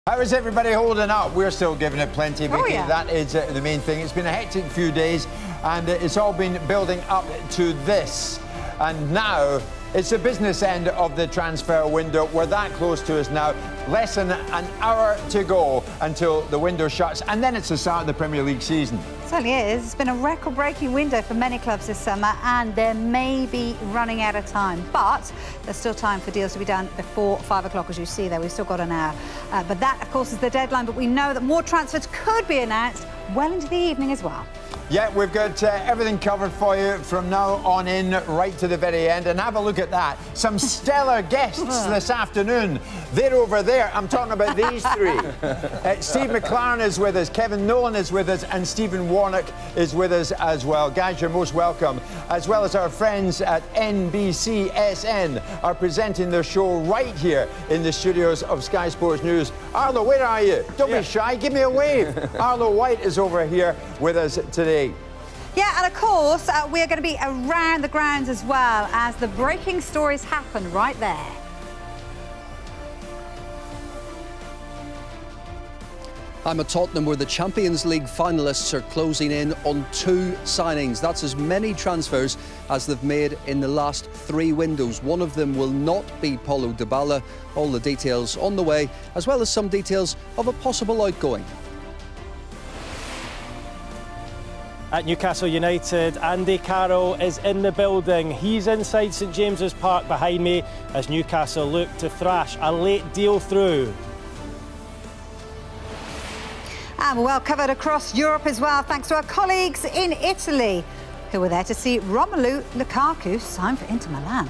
How is everybody holding up? We're still giving it plenty, Vicky. Yeah. That is the main thing. It's been a hectic few days, and it's all been building up to this. And now it's the business end of the transfer window. We're that close to us now. Less than an hour to go until the window shuts, and then it's the start of the Premier League season. It certainly is. It's been a record-breaking window for many clubs this summer, and they may be running out of time. But there's still time for deals to be done before 5 o'clock, as you see there. We've still got an hour. But that, of course, is the deadline. But we know that more transfers could be announced well into the evening as well. Yeah, we've got everything covered for you from now on in right to the very end. And have a look at that. Some stellar guests this afternoon. They're over there. I'm talking about these three. Steve McLaren is with us, Kevin Nolan is with us, and Stephen Warnock is with us as well. Guys, you're most welcome. As well as our friends at NBCSN are presenting their show right here in the studios of Sky Sports News. Arlo, where are you? Don't be shy. Give me a wave. Arlo White is over here with us today. Yeah, and of course, we are going to be around the grounds as well as the breaking stories happen right there. I'm at Tottenham, where the Champions League finalists are closing in on 2 signings. That's as many transfers as they've made in the last 3 windows. One of them will not be Paulo Dybala. All the details on the way, as well as some details of a possible outgoing. At Newcastle United, Andy Carroll is in the building. He's inside St James's Park behind me as Newcastle look to thrash a late deal through. And we're well covered across Europe as well, thanks to our colleagues in Italy, who were there to see Romelu Lukaku sign for Inter Milan.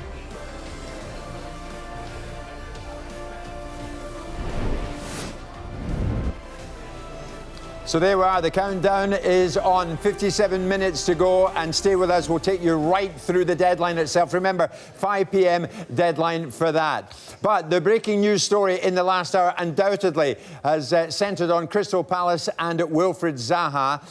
So there we are, the countdown is on, 57 minutes to go, and stay with us, we'll take you right through the deadline itself. Remember, 5 p.m. deadline for that. But the breaking news story in the last hour undoubtedly has centred on Crystal Palace and Wilfried Zaha,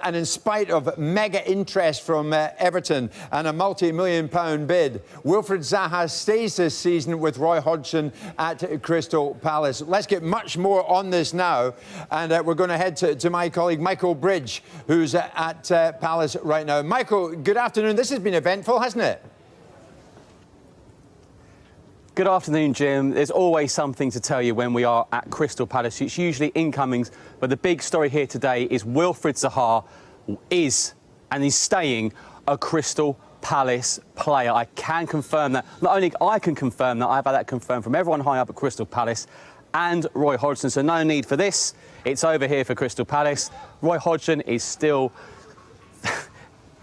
and in spite of mega interest from Everton and a multi-million-pound bid, Wilfried Zaha stays this season with Roy Hodgson at Crystal Palace. Let's get much more on this now, and we're going to head to my colleague Michael Bridge, who's at Palace right now. Michael, good afternoon. This has been eventful, hasn't it? Good afternoon, Jim. There's always something to tell you when we are at Crystal Palace. It's usually incomings, but the big story here today is Wilfried Zaha is and is staying a Crystal Palace player. I can confirm that. Not only I can confirm that, I've had that confirmed from everyone high up at Crystal Palace and Roy Hodgson, so no need for this. It's over here for Crystal Palace. Roy Hodgson is still...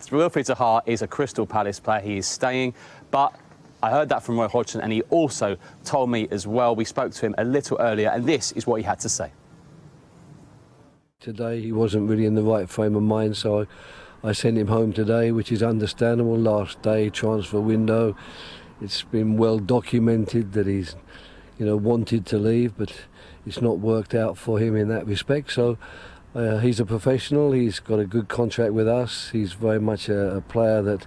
Wilfried Zaha is a Crystal Palace player. He is staying, but I heard that from Roy Hodgson, and he also told me as well. We spoke to him a little earlier, and this is what he had to say. Today he wasn't really in the right frame of mind, so I sent him home today, which is understandable. Last day, transfer window. It's been well documented that he's wanted to leave, but it's not worked out for him in that respect. So he's a professional. He's got a good contract with us. He's very much a player that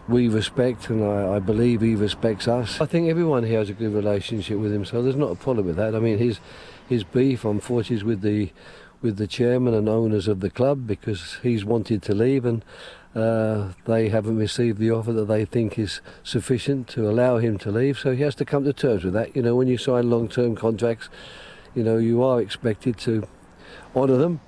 we respect, and I believe he respects us. I think everyone here has a good relationship with him, so there's not a problem with that. I mean, his beef, unfortunately, is with the chairman and owners of the club, because he's wanted to leave, and they haven't received the offer that they think is sufficient to allow him to leave, so he has to come to terms with that. When you sign long-term contracts, you are expected to honour them.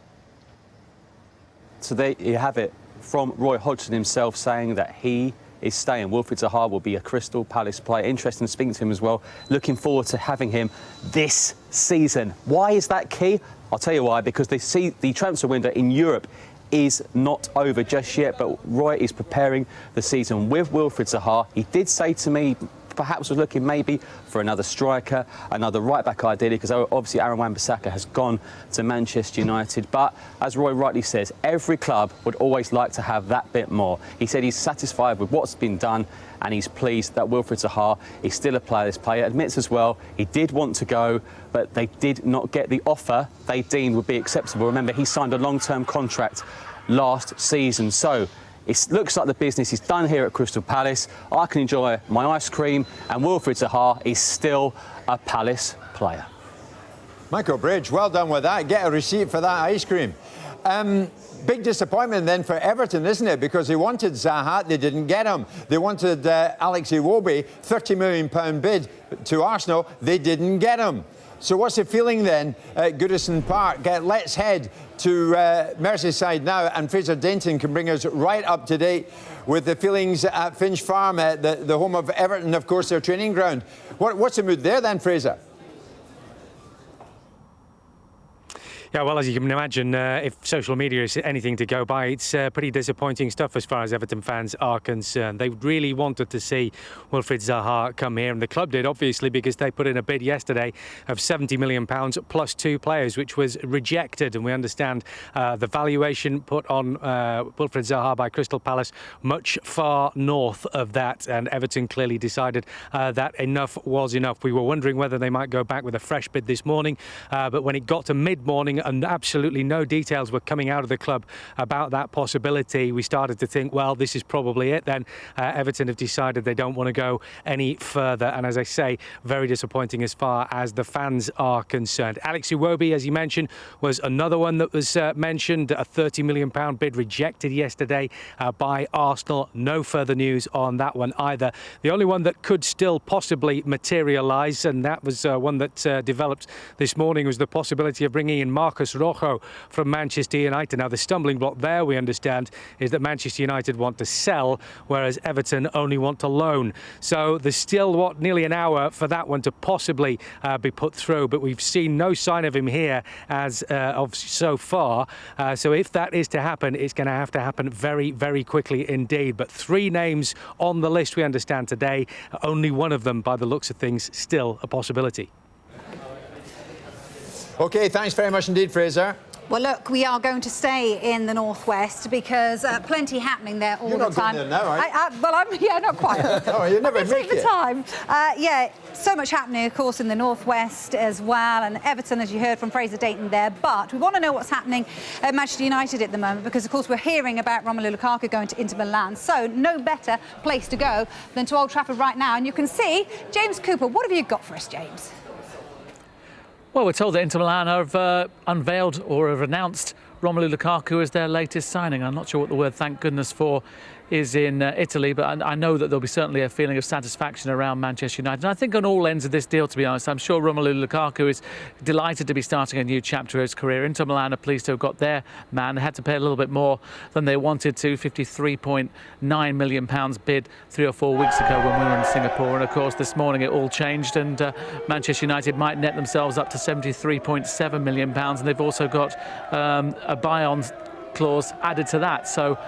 So there you have it from Roy Hodgson himself, saying that he is staying. Wilfried Zaha will be a Crystal Palace player. Interesting speaking to him as well. Looking forward to having him this season. Why is that key? I'll tell you why. Because the transfer window in Europe is not over just yet, but Roy is preparing the season with Wilfried Zaha. He did say to me, perhaps was looking maybe for another striker, another right-back ideally, because obviously Aaron Wan-Bissaka has gone to Manchester United. But as Roy rightly says, every club would always like to have that bit more. He said he's satisfied with what's been done, and he's pleased that Wilfried Zaha is still a player. This player admits as well he did want to go, but they did not get the offer they deemed would be acceptable. Remember, he signed a long-term contract last season. So it looks like the business is done here at Crystal Palace. I can enjoy my ice cream, and Wilfried Zaha is still a Palace player. Michael Bridge, well done with that. Get a receipt for that ice cream. Big disappointment then for Everton, isn't it? Because they wanted Zaha, they didn't get him. They wanted Alex Iwobi, £30 million bid to Arsenal, they didn't get him. So what's the feeling then at Goodison Park? Let's head to Merseyside now, and Fraser Dainton can bring us right up to date with the feelings at Finch Farm, the home of Everton, of course, their training ground. What's the mood there then, Fraser? Yeah, well, as you can imagine, if social media is anything to go by, it's pretty disappointing stuff as far as Everton fans are concerned. They really wanted to see Wilfried Zaha come here, and the club did, obviously, because they put in a bid yesterday of £70 million plus 2 players, which was rejected. And we understand the valuation put on Wilfried Zaha by Crystal Palace much far north of that, and Everton clearly decided that enough was enough. We were wondering whether they might go back with a fresh bid this morning, but when it got to mid-morning and absolutely no details were coming out of the club about that possibility, we started to think, well, this is probably it then. Everton have decided they don't want to go any further, and as I say, very disappointing as far as the fans are concerned. Alex Iwobi, as you mentioned, was another one that was mentioned, a £30 million bid rejected yesterday by Arsenal. No further news on that one either. The only one that could still possibly materialise, and that was one that developed this morning, was the possibility of bringing in Marcus Rojo from Manchester United. Now, the stumbling block there, we understand, is that Manchester United want to sell, whereas Everton only want to loan. So there's still, nearly an hour for that one to possibly be put through, but we've seen no sign of him here as of so far. So if that is to happen, it's going to have to happen very, very quickly indeed. But 3 names on the list, we understand today, only one of them, by the looks of things, still a possibility. OK, thanks very much indeed, Fraser. Well, look, we are going to stay in the northwest because plenty happening there all the time. You're not going there now, are you? Well, yeah, not quite. Oh, you never make the time. Yeah, so much happening, of course, in the northwest as well, and Everton, as you heard from Fraser Dainton there. But we want to know what's happening at Manchester United at the moment because, of course, we're hearing about Romelu Lukaku going to Inter Milan. So no better place to go than to Old Trafford right now. And you can see James Cooper. What have you got for us, James? Well, we're told that Inter Milan have unveiled or have announced Romelu Lukaku as their latest signing. I'm not sure what the word "thank goodness" for is in Italy, but I know that there'll be certainly a feeling of satisfaction around Manchester United. And I think on all ends of this deal, to be honest, I'm sure Romelu Lukaku is delighted to be starting a new chapter of his career. Inter Milan are pleased to have got their man. They had to pay a little bit more than they wanted to, £53.9 million bid 3 or 4 weeks ago when we were in Singapore. And of course, this morning it all changed, and Manchester United might net themselves up to £73.7 million. And they've also got a buy-on clause added to that. So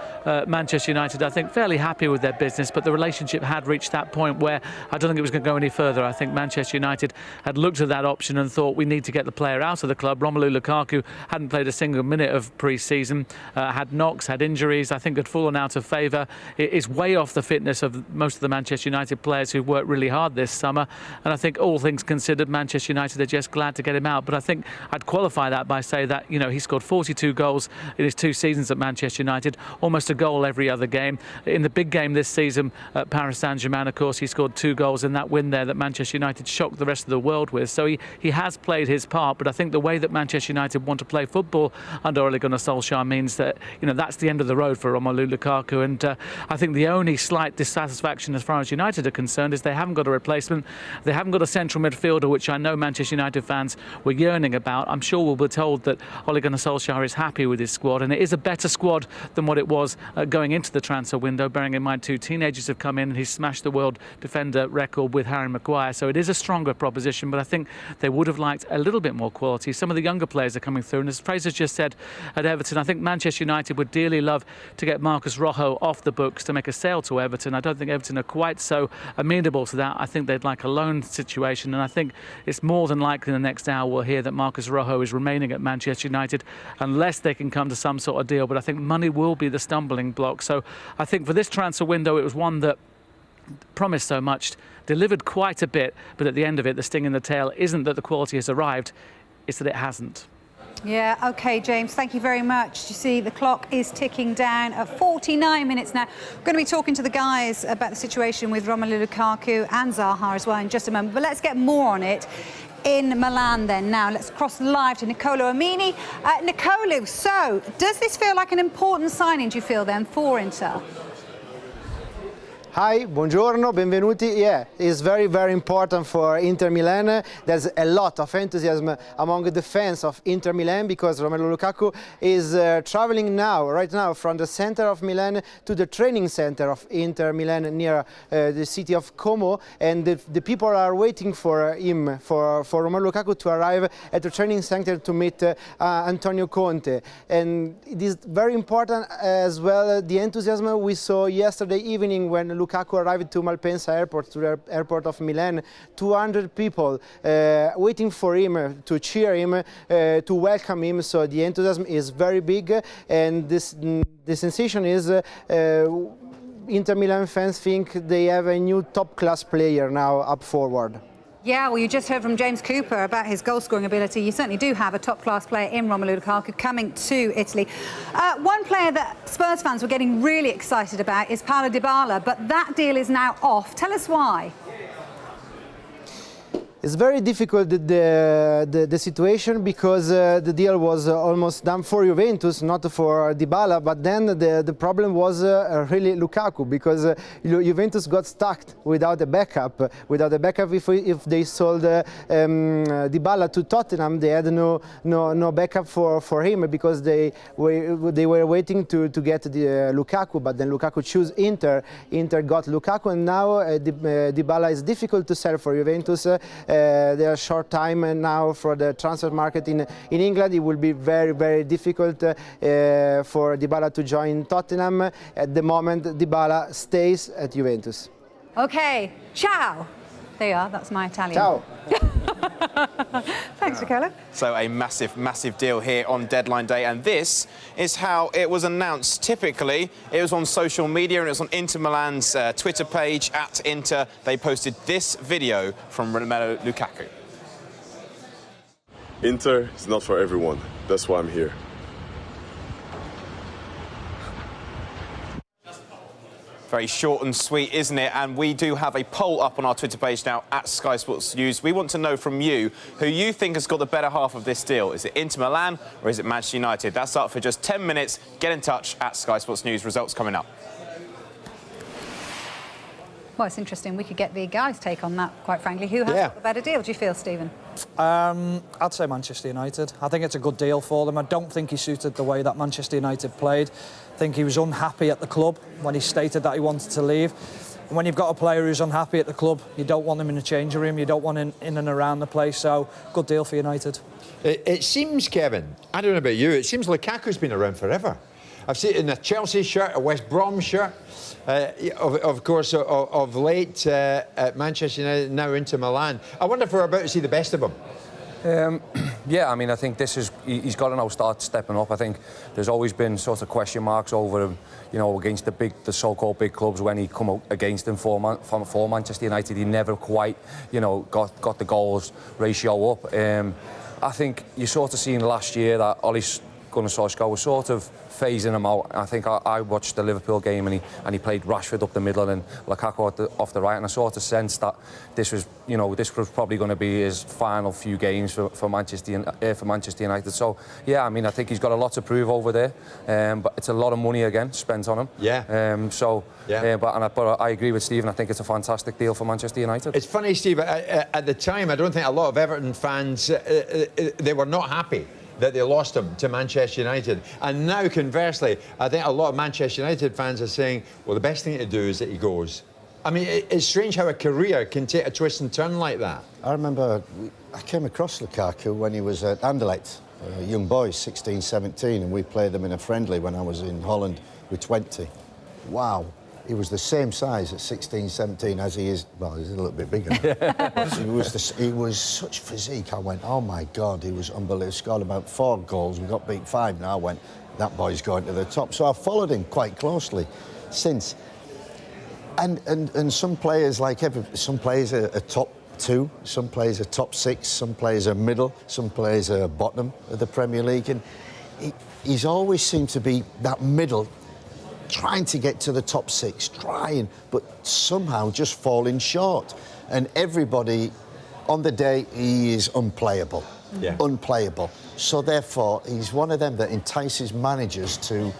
Manchester United, I think, fairly happy with their business, but the relationship had reached that point where I don't think it was going to go any further. I think Manchester United had looked at that option and thought, we need to get the player out of the club. Romelu Lukaku hadn't played a single minute of pre-season, had knocks, had injuries, I think had fallen out of favour. It is way off the fitness of most of the Manchester United players who worked really hard this summer, and I think all things considered, Manchester United are just glad to get him out. But I think I'd qualify that by saying that, you know, he scored 42 goals in his 2 seasons at Manchester United, almost a goal every other game. In the big game this season at Paris Saint-Germain, of course, he scored 2 goals in that win there that Manchester United shocked the rest of the world with. So he has played his part, but I think the way that Manchester United want to play football under Ole Gunnar Solskjaer means that, you know, that's the end of the road for Romelu Lukaku. And I think the only slight dissatisfaction as far as United are concerned is they haven't got a replacement. They haven't got a central midfielder, which I know Manchester United fans were yearning about. I'm sure we'll be told that Ole Gunnar Solskjaer is happy with his squad, and it is a better squad than what it was going into the transfer window, bearing in mind 2 teenagers have come in and he's smashed the world defender record with Harry Maguire. So it is a stronger proposition, but I think they would have liked a little bit more quality. Some of the younger players are coming through, and as Fraser just said at Everton, I think Manchester United would dearly love to get Marcus Rojo off the books to make a sale to Everton. I don't think Everton are quite so amenable to that. I think they'd like a loan situation, and I think it's more than likely in the next hour we'll hear that Marcus Rojo is remaining at Manchester United unless they can come to some sort of deal. But I think money will be the stumbling block. So I think for this transfer window, it was one that promised so much, delivered quite a bit, but at the end of it, the sting in the tail isn't that the quality has arrived, it's that it hasn't. Yeah, OK, James, thank you very much. You see, the clock is ticking down at 49 minutes now. We're going to be talking to the guys about the situation with Romelu Lukaku and Zaha as well in just a moment, but let's get more on it. in Milan then. Now let's cross live to Nicolo Amini. Nicolo, so does this feel like an important signing, do you feel then, for Inter? Hi, buongiorno, benvenuti. Yeah, it's very, very important for Inter Milan. There's a lot of enthusiasm among the fans of Inter Milan because Romelu Lukaku is traveling right now, from the center of Milan to the training center of Inter Milan near the city of Como, and the people are waiting for him, for Romelu Lukaku to arrive at the training center to meet Antonio Conte. And it is very important as well, the enthusiasm we saw yesterday evening when Lukaku arrived to Malpensa airport, to the airport of Milan. 200 people waiting for him, to cheer him, to welcome him. So the enthusiasm is very big, and the sensation is Inter Milan fans think they have a new top-class player now up forward. Yeah, well, you just heard from James Cooper about his goal-scoring ability. You certainly do have a top-class player in Romelu Lukaku coming to Italy. One player that Spurs fans were getting really excited about is Paulo Dybala, but that deal is now off. Tell us why. It's very difficult, the situation, because the deal was almost done for Juventus, not for Dybala. But then the problem was really Lukaku, because Juventus got stuck without a backup. Without a backup, if they sold Dybala to Tottenham, they had no backup for him, because they were waiting to get the Lukaku. But then Lukaku chose Inter. Inter got Lukaku, and now Dybala is difficult to sell for Juventus. There are short time now for the transfer market in England. It will be very, very difficult for Dybala to join Tottenham. At the moment, Dybala stays at Juventus. OK, ciao. There you are, that's my Italian. Ciao. Thanks, Nicola. So a massive, massive deal here on deadline day, and this is how it was announced. Typically, it was on social media, and it was on Inter Milan's Twitter page, @Inter. They posted this video from Romelu Lukaku. Inter is not for everyone. That's why I'm here. Very short and sweet, isn't it? And we do have a poll up on our Twitter page now, @Sky Sports News. We want to know from you who you think has got the better half of this deal. Is it Inter Milan or is it Manchester United? That's up for just 10 minutes. Get in touch @Sky Sports News. Results coming up. Well, it's interesting. We could get the guys' take on that, quite frankly. Who has got the better deal, do you feel, Stephen? I'd say Manchester United. I think it's a good deal for them. I don't think he suited the way that Manchester United played. I think he was unhappy at the club when he stated that he wanted to leave. And when you've got a player who's unhappy at the club, you don't want him in the changing room, you don't want him in and around the place. So, good deal for United. It seems, Kevin, I don't know about you, it seems Lukaku's been around forever. I've seen it in a Chelsea shirt, a West Brom shirt, of course, of late at Manchester United, now into Milan. I wonder if we're about to see the best of him. Yeah, I mean, I think he's got to now start stepping up. I think there's always been sort of question marks over him, you know, against the so-called big clubs when he come out against them for Manchester United. He never quite, you know, got the goals ratio up. I think you sort of seen last year that Ole Gunnar Solskjaer was sort of phasing him out. I think I watched the Liverpool game and he played Rashford up the middle and Lukaku off the right, and I sort of sensed that this was probably going to be his final few games for Manchester United. So yeah, I mean, I think he's got a lot to prove over there, but it's a lot of money again spent on him. Yeah. But I agree with Stephen. I think it's a fantastic deal for Manchester United. It's funny, Steve. At the time, I don't think a lot of Everton fans they were not happy that they lost him to Manchester United. And now, conversely, I think a lot of Manchester United fans are saying, well, the best thing to do is that he goes. I mean, it's strange how a career can take a twist and turn like that. I remember I came across Lukaku when he was at Anderlecht, young boys, 16, 17, and we played them in a friendly when I was in Holland with 20. Wow. He was the same size at 16, 17 as he is. Well, he's a little bit bigger. He was such physique. I went, oh my God, he was unbelievable. Scored about 4 goals. We got beat 5. And I went, that boy's going to the top. So I've followed him quite closely since. And some players some players are top 2, some players are top 6, some players are middle, some players are bottom of the Premier League, and he's always seemed to be that middle, trying to get to the top 6, but somehow just falling short. And everybody On the day, he is unplayable. Yeah. Unplayable. So therefore, he's one of them that entices managers to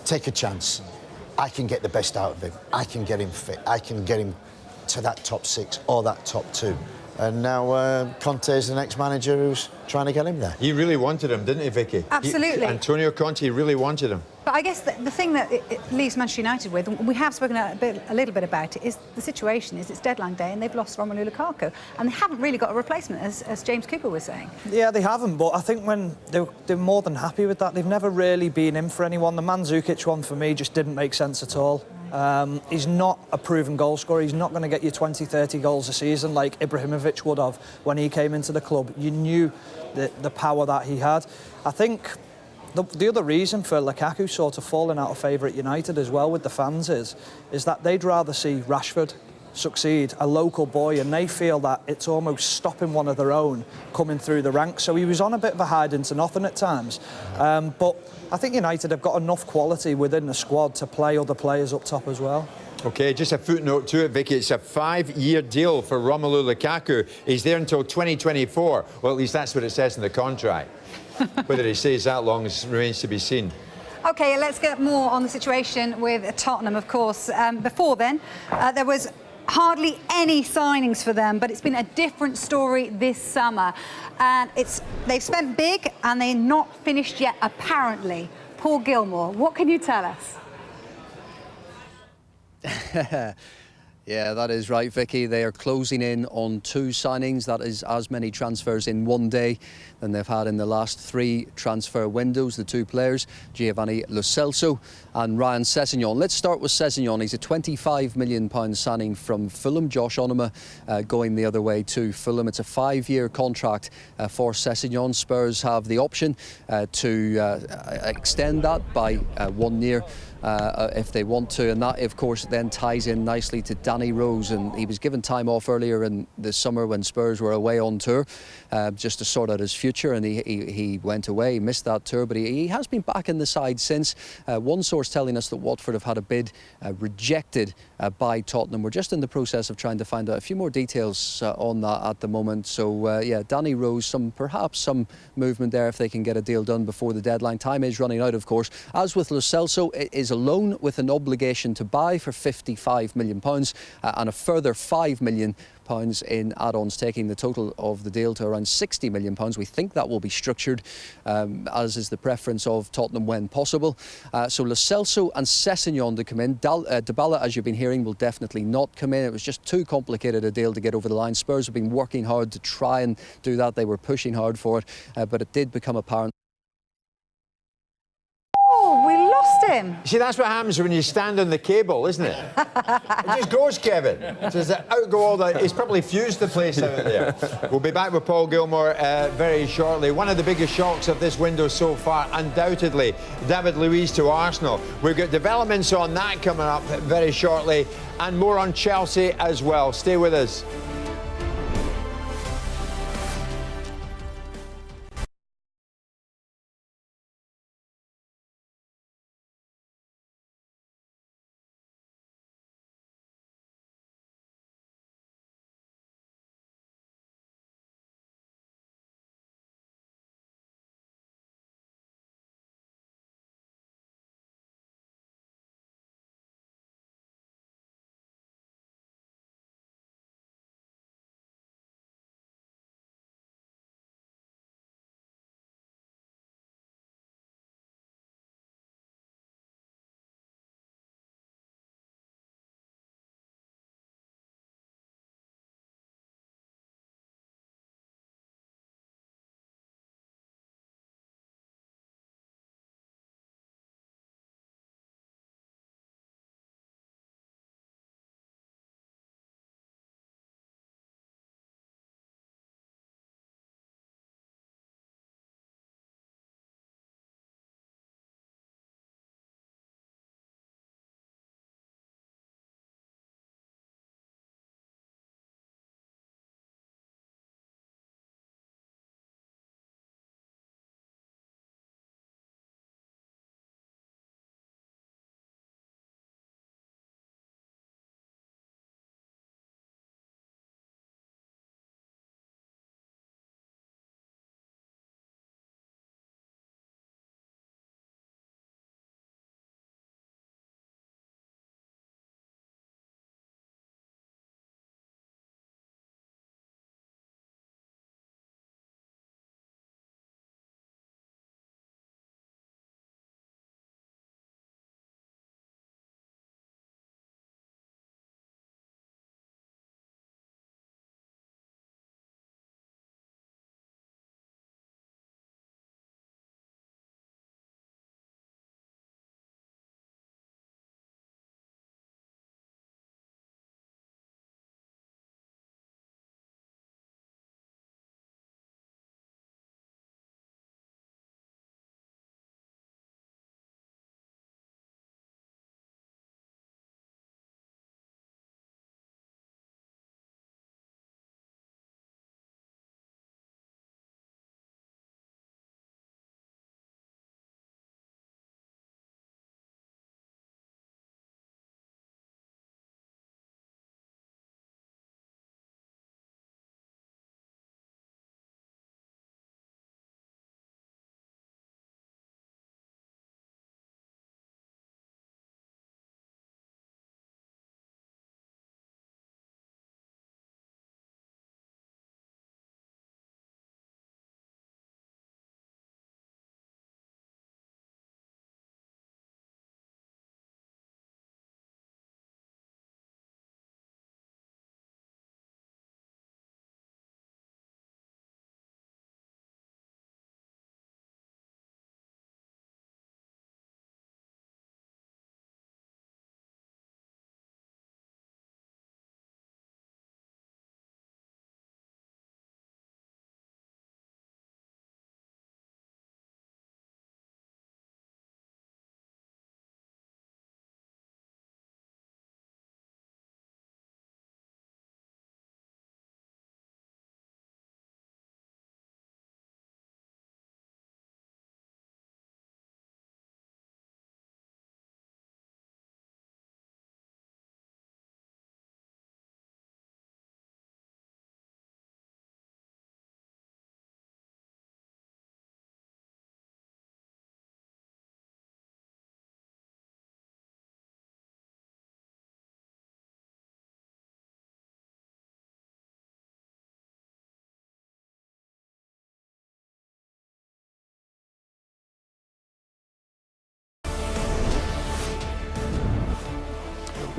take a chance. I can get the best out of him. I can get him fit. I can get him to that top 6 or that top 2. And now Conte is the next manager who's trying to get him there. He really wanted him, didn't he, Vicky? Absolutely. Antonio Conte really wanted him. But I guess the thing that it leaves Manchester United with, and we have spoken a little bit about it, is the situation is it's deadline day and they've lost Romelu Lukaku. And they haven't really got a replacement, as James Cooper was saying. Yeah, they haven't, but I think when they're more than happy with that. They've never really been in for anyone. The Mandzukic one, for me, just didn't make sense at all. He's not a proven goal scorer. He's not going to get you 20, 30 goals a season like Ibrahimovic would have when he came into the club. You knew the power that he had. I think the other reason for Lukaku sort of falling out of favour at United as well with the fans is that they'd rather see Rashford succeed, a local boy, and they feel that it's almost stopping one of their own coming through the ranks. So he was on a bit of a hide into nothing at times. But I think United have got enough quality within the squad to play other players up top as well. OK, just a footnote to it, Vicky. It's a 5-year deal for Romelu Lukaku. He's there until 2024. Well, at least that's what it says in the contract. Whether he stays that long remains to be seen. OK, let's get more on the situation with Tottenham, of course. Before then, there was hardly any signings for them, but it's been a different story this summer. And they've spent big and they're not finished yet, apparently. Paul Gilmore, what can you tell us? Yeah, that is right, Vicky. They are closing in on 2 signings. That is as many transfers in one day than they've had in the last 3 transfer windows. The 2 players, Giovanni Lo Celso and Ryan Sessegnon. Let's start with Sessegnon. He's a £25 million signing from Fulham. Josh Onuma going the other way to Fulham. It's a 5-year contract for Sessegnon. Spurs have the option to extend that by 1 year. If they want to, and that of course then ties in nicely to Danny Rose, and he was given time off earlier in the summer when Spurs were away on tour just to sort out his future, and he went away, he missed that tour, but he has been back in the side since. One source telling us that Watford have had a bid rejected by Tottenham. We're just in the process of trying to find out a few more details on that at the moment. So yeah, Danny Rose, perhaps some movement there if they can get a deal done before the deadline. Time is running out, of course. As with Lo Celso, it is a loan with an obligation to buy for £55 million and a further £5 million in add-ons, taking the total of the deal to around £60 million. We think that will be structured as is the preference of Tottenham when possible. So Lo Celso and Sessegnon to come in. Dybala, as you've been hearing, will definitely not come in. It was just too complicated a deal to get over the line. Spurs have been working hard to try and do that. They were pushing hard for it, but it did become apparent. Oh, we lost him. See, that's what happens when you stand on the cable, isn't it? It just goes, Kevin. Just out go all the... He's probably fused the place out there. We'll be back with Paul Gilmore very shortly. One of the biggest shocks of this window so far, undoubtedly, David Luiz to Arsenal. We've got developments on that coming up very shortly, and more on Chelsea as well. Stay with us.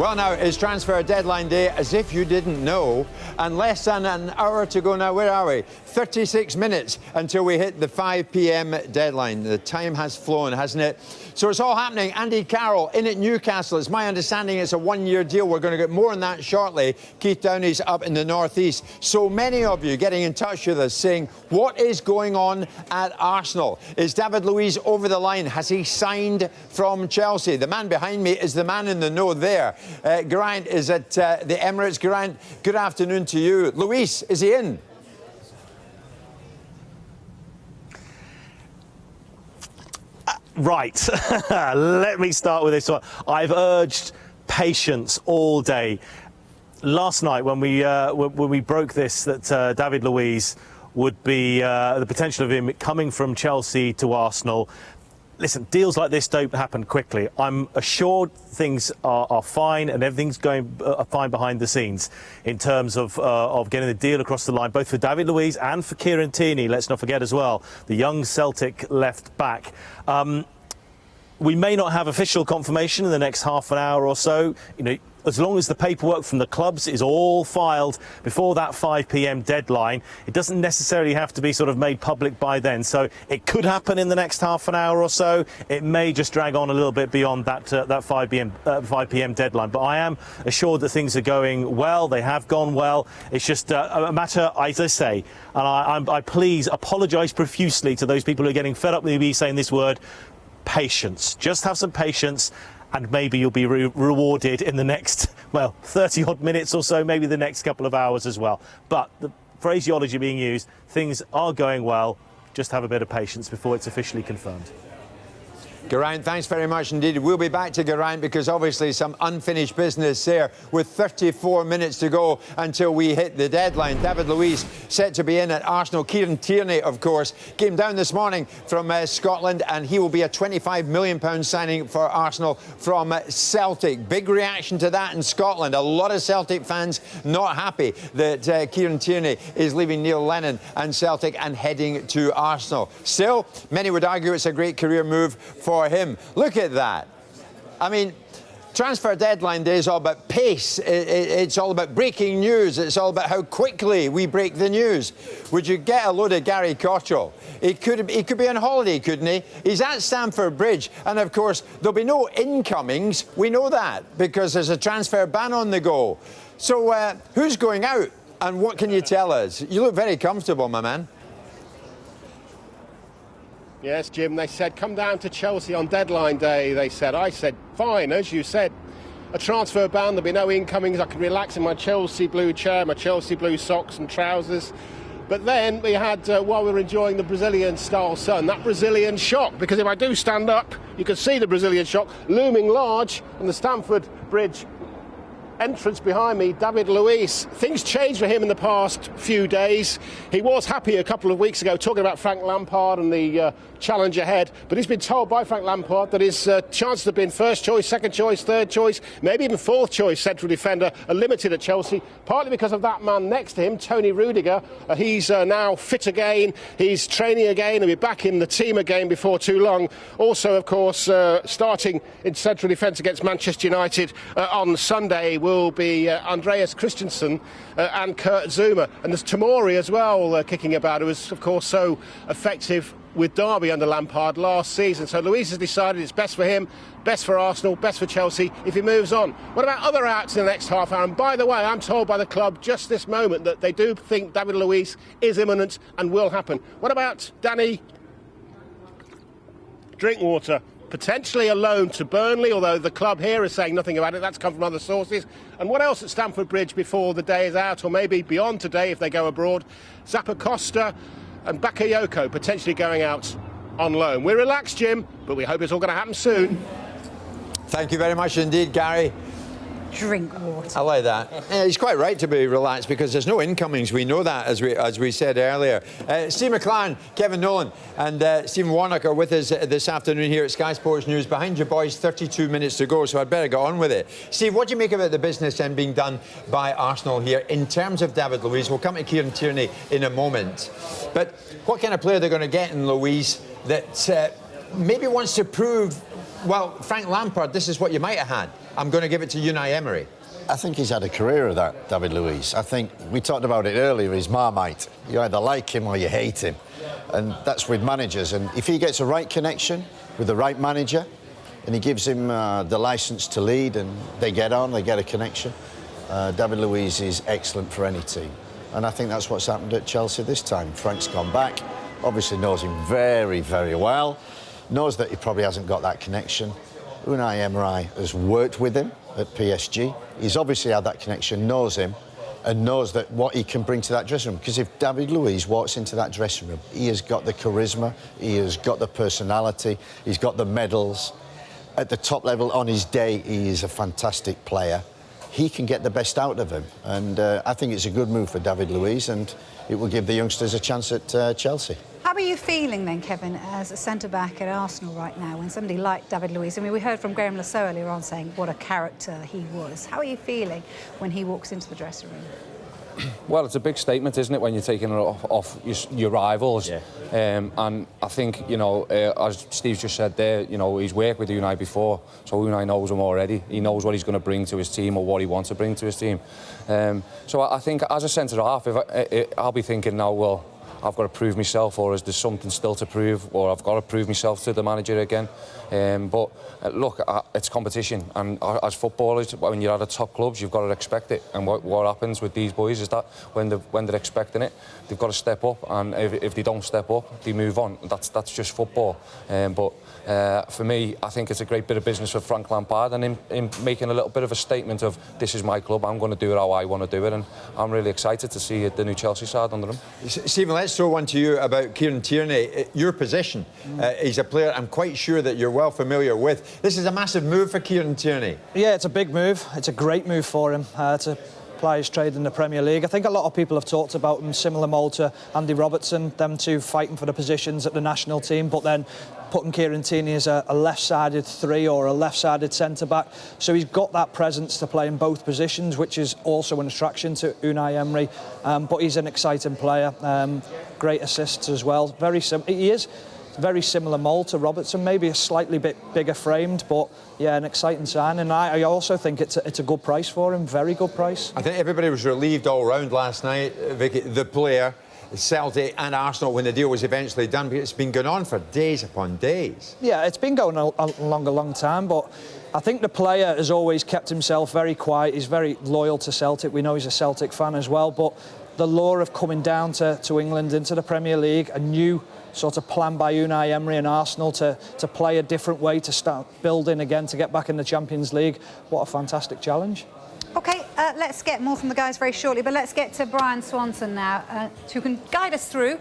Well, now it's transfer deadline day, as if you didn't know, and less than an hour to go now. Where are we? 36 minutes until we hit the 5 p.m. deadline. The time has flown, hasn't it? So it's all happening. Andy Carroll in at Newcastle. It's my understanding it's a one-year deal. We're going to get more on that shortly. Keith Downey's up in the northeast. So many of you getting in touch with us saying, what is going on at Arsenal? Is David Luiz over the line? Has he signed from Chelsea? The man behind me is the man in the know there. Geraint is at the Emirates. Geraint, good afternoon to you. Luiz, is he in? Right. Let me start with this one. I've urged patience all day. Last night, when we broke this, that David Luiz would be the potential of him coming from Chelsea to Arsenal. Listen, deals like this don't happen quickly. I'm assured things are fine and everything's going fine behind the scenes in terms of getting the deal across the line, both for David Luiz and for Kieran Tierney. Let's not forget as well, the young Celtic left back. We may not have official confirmation in the next half an hour or so. You know, as long as the paperwork from the clubs is all filed before that 5 p.m. deadline, it doesn't necessarily have to be sort of made public by then. So it could happen in the next half an hour or so. It may just drag on a little bit beyond that 5 p.m. deadline. But I am assured that things are going well. They have gone well. It's just a matter, as I say, and I please apologise profusely to those people who are getting fed up with me saying this word, patience. Just have some patience. And maybe you'll be rewarded in the next, well, 30-odd minutes or so, maybe the next couple of hours as well. But the phraseology being used, things are going well. Just have a bit of patience before it's officially confirmed. Geraint, thanks very much indeed. We'll be back to Geraint because obviously some unfinished business there with 34 minutes to go until we hit the deadline. David Luiz set to be in at Arsenal. Kieran Tierney, of course, came down this morning from Scotland and he will be a £25 million signing for Arsenal from Celtic. Big reaction to that in Scotland. A lot of Celtic fans not happy that Kieran Tierney is leaving Neil Lennon and Celtic and heading to Arsenal. Still, many would argue it's a great career move for him. Look at that. I mean, transfer deadline day is all about pace. It's all about breaking news. It's all about how quickly we break the news. Would you get a load of Gary Cottrell? He could be on holiday, couldn't he? He's at Stamford Bridge, and of course there'll be no incomings. We know that because there's a transfer ban on the go. So who's going out, and what can you tell us? You look very comfortable, my man. Yes, Jim, they said, come down to Chelsea on deadline day, they said. I said, fine, as you said, a transfer ban, there'll be no incomings, I can relax in my Chelsea blue chair, my Chelsea blue socks and trousers. But then we had, while we were enjoying the Brazilian-style sun, that Brazilian shock, because if I do stand up, you can see the Brazilian shock looming large on the Stamford Bridge entrance behind me, David Luiz. Things changed for him in the past few days. He was happy a couple of weeks ago talking about Frank Lampard and the challenge ahead, but he's been told by Frank Lampard that his chances of being first choice, second choice, third choice, maybe even fourth choice central defender are limited at Chelsea, partly because of that man next to him, Tony Rudiger. He's now fit again, he's training again, he'll be back in the team again before too long. Also, of course, starting in central defence against Manchester United on Sunday will be Andreas Christensen and Kurt Zouma. And there's Tomori as well kicking about, who was, of course, so effective with Derby under Lampard last season. So Luiz has decided it's best for him, best for Arsenal, best for Chelsea if he moves on. What about other outs in the next half hour? And by the way, I'm told by the club just this moment that they do think David Luiz is imminent and will happen. What about Danny Drinkwater? Potentially a loan to Burnley, although the club here is saying nothing about it. That's come from other sources. And what else at Stamford Bridge before the day is out, or maybe beyond today if they go abroad? Zappacosta and Bakayoko potentially going out on loan. We're relaxed, Jim, but we hope it's all going to happen soon. Thank you very much indeed, Gary. Drink water. I like that. Yeah, he's quite right to be relaxed because there's no incomings. We know that, as we said earlier. Steve McLaren, Kevin Nolan and Stephen Warnock are with us this afternoon here at Sky Sports News. Behind you boys, 32 minutes to go, so I'd better get on with it. Steve, what do you make about the business then being done by Arsenal here in terms of David Luiz? We'll come to Kieran Tierney in a moment. But what kind of player they're going to get in Luiz that maybe wants to prove, well, Frank Lampard, this is what you might have had. I'm going to give it to Unai Emery. I think he's had a career of that, David Luiz. I think we talked about it earlier, he's Marmite. You either like him or you hate him. And that's with managers. And if he gets a right connection with the right manager and he gives him the licence to lead and they get on, they get a connection, David Luiz is excellent for any team. And I think that's what's happened at Chelsea this time. Frank's gone back, obviously knows him very, very well, knows that he probably hasn't got that connection. Unai Emery has worked with him at PSG. He's obviously had that connection, knows him, and knows that what he can bring to that dressing room. Because if David Luiz walks into that dressing room, he has got the charisma, he has got the personality, he's got the medals. At the top level, on his day, he is a fantastic player. He can get the best out of him. And I think it's a good move for David Luiz, and it will give the youngsters a chance at Chelsea. How are you feeling then, Kevin, as a centre-back at Arsenal right now, when somebody like David Luiz, I mean, we heard from Graham Lasseau earlier on saying what a character he was. How are you feeling when he walks into the dressing room? Well, it's a big statement, isn't it, when you're taking it off your rivals. Yeah. And I think, you know, as Steve just said there, you know, he's worked with Unai before, so Unai knows him already. He knows what he's going to bring to his team or what he wants to bring to his team. So I think as a centre-half, I'll be thinking now, well, I've got to prove myself, or is there something still to prove, or I've got to prove myself to the manager again. But look, it's competition, and as footballers, when you're at the top clubs, you've got to expect it. And what happens with these boys is that when they're expecting it, they've got to step up, and if they don't step up, they move on. That's just football. But for me, I think it's a great bit of business for Frank Lampard, and him making a little bit of a statement of, this is my club, I'm going to do it how I want to do it, and I'm really excited to see the new Chelsea side under him. Stephen, let's throw one to you about Kieran Tierney. Your position, he's a player I'm quite sure that you're well familiar with. This is a massive move for Kieran Tierney. Yeah, it's a big move. It's a great move for him to apply his trade in the Premier League. I think a lot of people have talked about him, similar mould to Andy Robertson, them two fighting for the positions at the national team, but then putting Kieran Tierney as a left-sided three or a left-sided centre-back. So he's got that presence to play in both positions, which is also an attraction to Unai Emery. But he's an exciting player. Great assists as well. He is very similar mould to Robertson, maybe a slightly bit bigger framed, but yeah, an exciting sign. And I also think it's a good price for him, very good price. I think everybody was relieved all round last night, Vicky, the player, Celtic and Arsenal, when the deal was eventually done, because it's been going on for days upon days. Yeah, it's been going along a long time, but I think the player has always kept himself very quiet. He's very loyal to Celtic. We know he's a Celtic fan as well, but the lure of coming down to England into the Premier League, a new sort of plan by Unai Emery and Arsenal to play a different way, to start building again, to get back in the Champions League. What a fantastic challenge. OK, let's get more from the guys very shortly, but let's get to Brian Swanson now, who can guide us through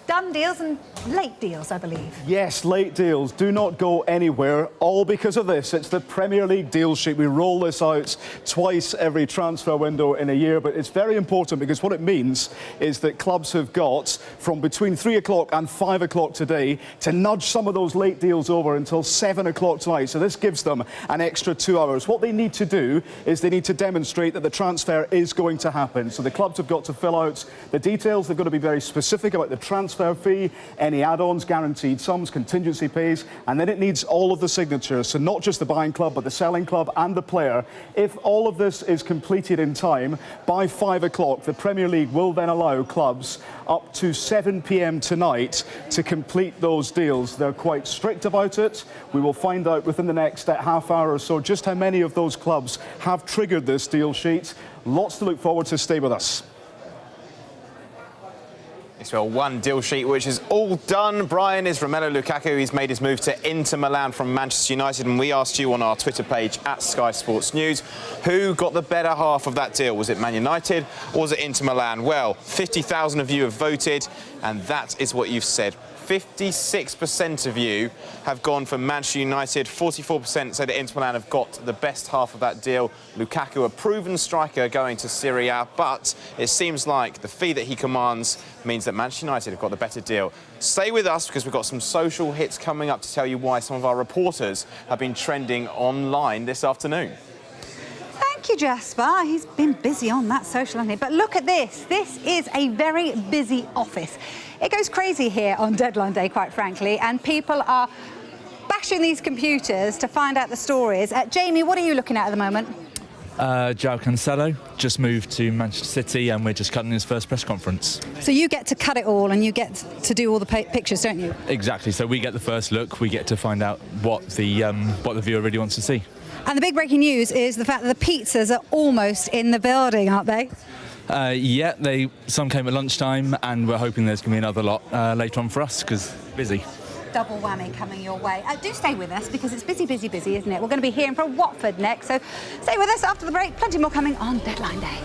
done deals and late deals, I believe. Yes, late deals. Do not go anywhere, all because of this. It's the Premier League deal sheet. We roll this out twice every transfer window in a year, but it's very important because what it means is that clubs have got from between 3 o'clock and 5 o'clock today to nudge some of those late deals over until 7 o'clock tonight. So this gives them an extra 2 hours. What they need to do is they need to demonstrate that the transfer is going to happen. So the clubs have got to fill out the details. They've got to be very specific about the transfer fee, any add-ons, guaranteed sums, contingency pays, and then it needs all of the signatures. So not just the buying club, but the selling club and the player. If all of this is completed in time, by 5 o'clock, the Premier League will then allow clubs up to 7 p.m. tonight to complete those deals. They're quite strict about it. We will find out within the next half hour or so just how many of those clubs have triggered this deal sheet. Lots to look forward to. Stay with us. Well, one deal sheet which is all done, Brian, is Romelu Lukaku. He's made his move to Inter Milan from Manchester United, and we asked you on our Twitter page at Sky Sports News, who got the better half of that deal? Was it Man United or was it Inter Milan? Well, 50,000 of you have voted, and that is what you've said. 56% of you have gone for Manchester United. 44% say that Inter Milan have got the best half of that deal. Lukaku, a proven striker, going to Serie A, but it seems like the fee that he commands means that Manchester United have got the better deal. Stay with us because we've got some social hits coming up to tell you why some of our reporters have been trending online this afternoon. Thank you, Jasper. He's been busy on that social, hasn't he? But look at this. This is a very busy office. It goes crazy here on deadline day, quite frankly, and people are smashing these computers to find out the stories. Jamie, what are you looking at the moment? João Cancelo just moved to Manchester City and we're just cutting his first press conference. So you get to cut it all and you get to do all the pictures, don't you? Exactly, so we get the first look, we get to find out what the viewer really wants to see. And the big breaking news is the fact that the pizzas are almost in the building, aren't they? Yeah, some came at lunchtime and we're hoping there's going to be another lot later on for us because busy. Double whammy coming your way. Do stay with us because it's busy, busy, busy, isn't it? We're going to be hearing from Watford next, so stay with us after the break. Plenty more coming on Deadline Day.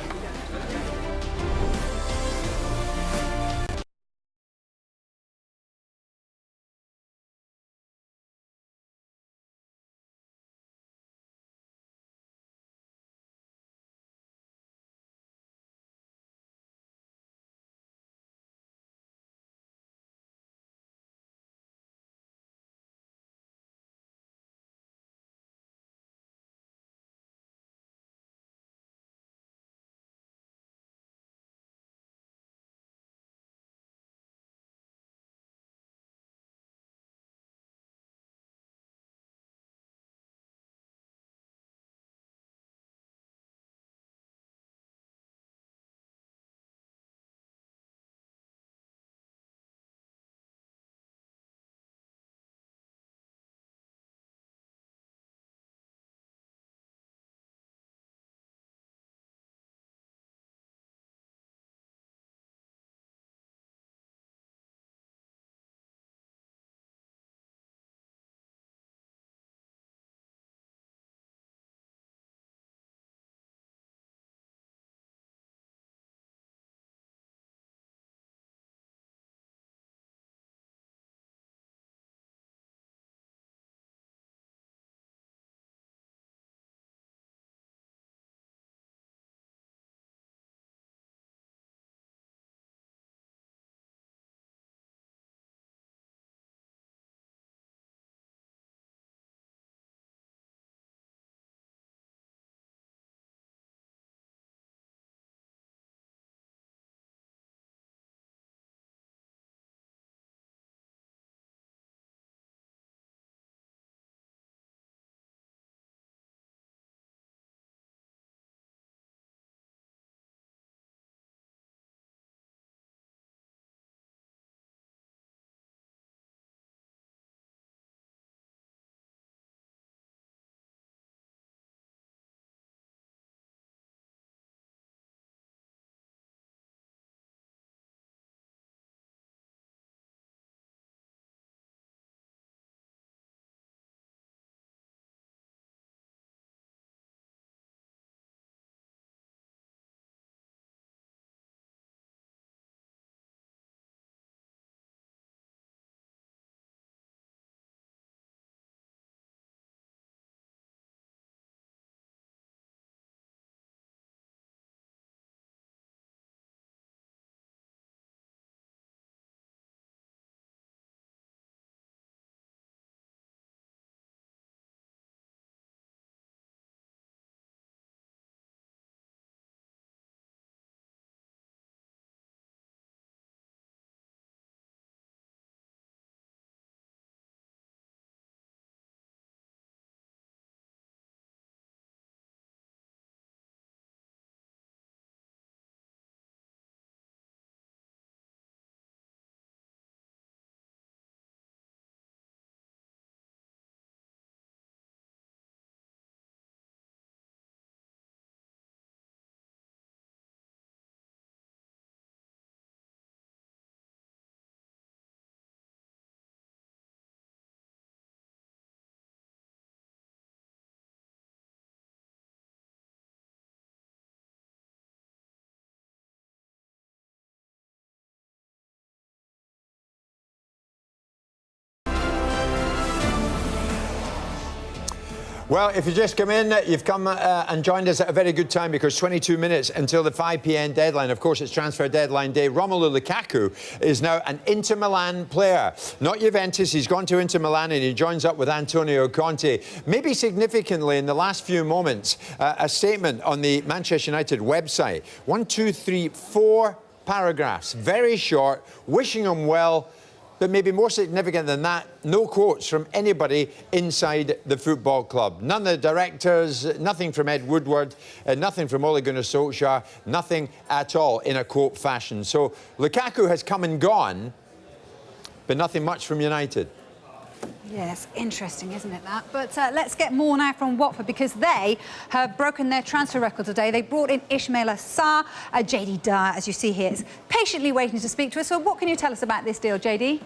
Well, if you just come in, you've come and joined us at a very good time because 22 minutes until the 5 p.m. deadline. Of course, it's transfer deadline day. Romelu Lukaku is now an Inter Milan player, not Juventus. He's gone to Inter Milan and he joins up with Antonio Conte. Maybe significantly in the last few moments, a statement on the Manchester United website. 1, 2, 3, 4 paragraphs, very short, wishing him well, But maybe more significant than that, no quotes from anybody inside the football club. None of the directors, nothing from Ed Woodward, nothing from Ole Gunnar Solskjaer, nothing at all in a quote fashion. So Lukaku has come and gone, but nothing much from United. Yes, interesting, isn't it, that? But let's get more now from Watford, because they have broken their transfer record today. They brought in Ismaila Sarr. JD Dyer, as you see here, is patiently waiting to speak to us. So what can you tell us about this deal, JD?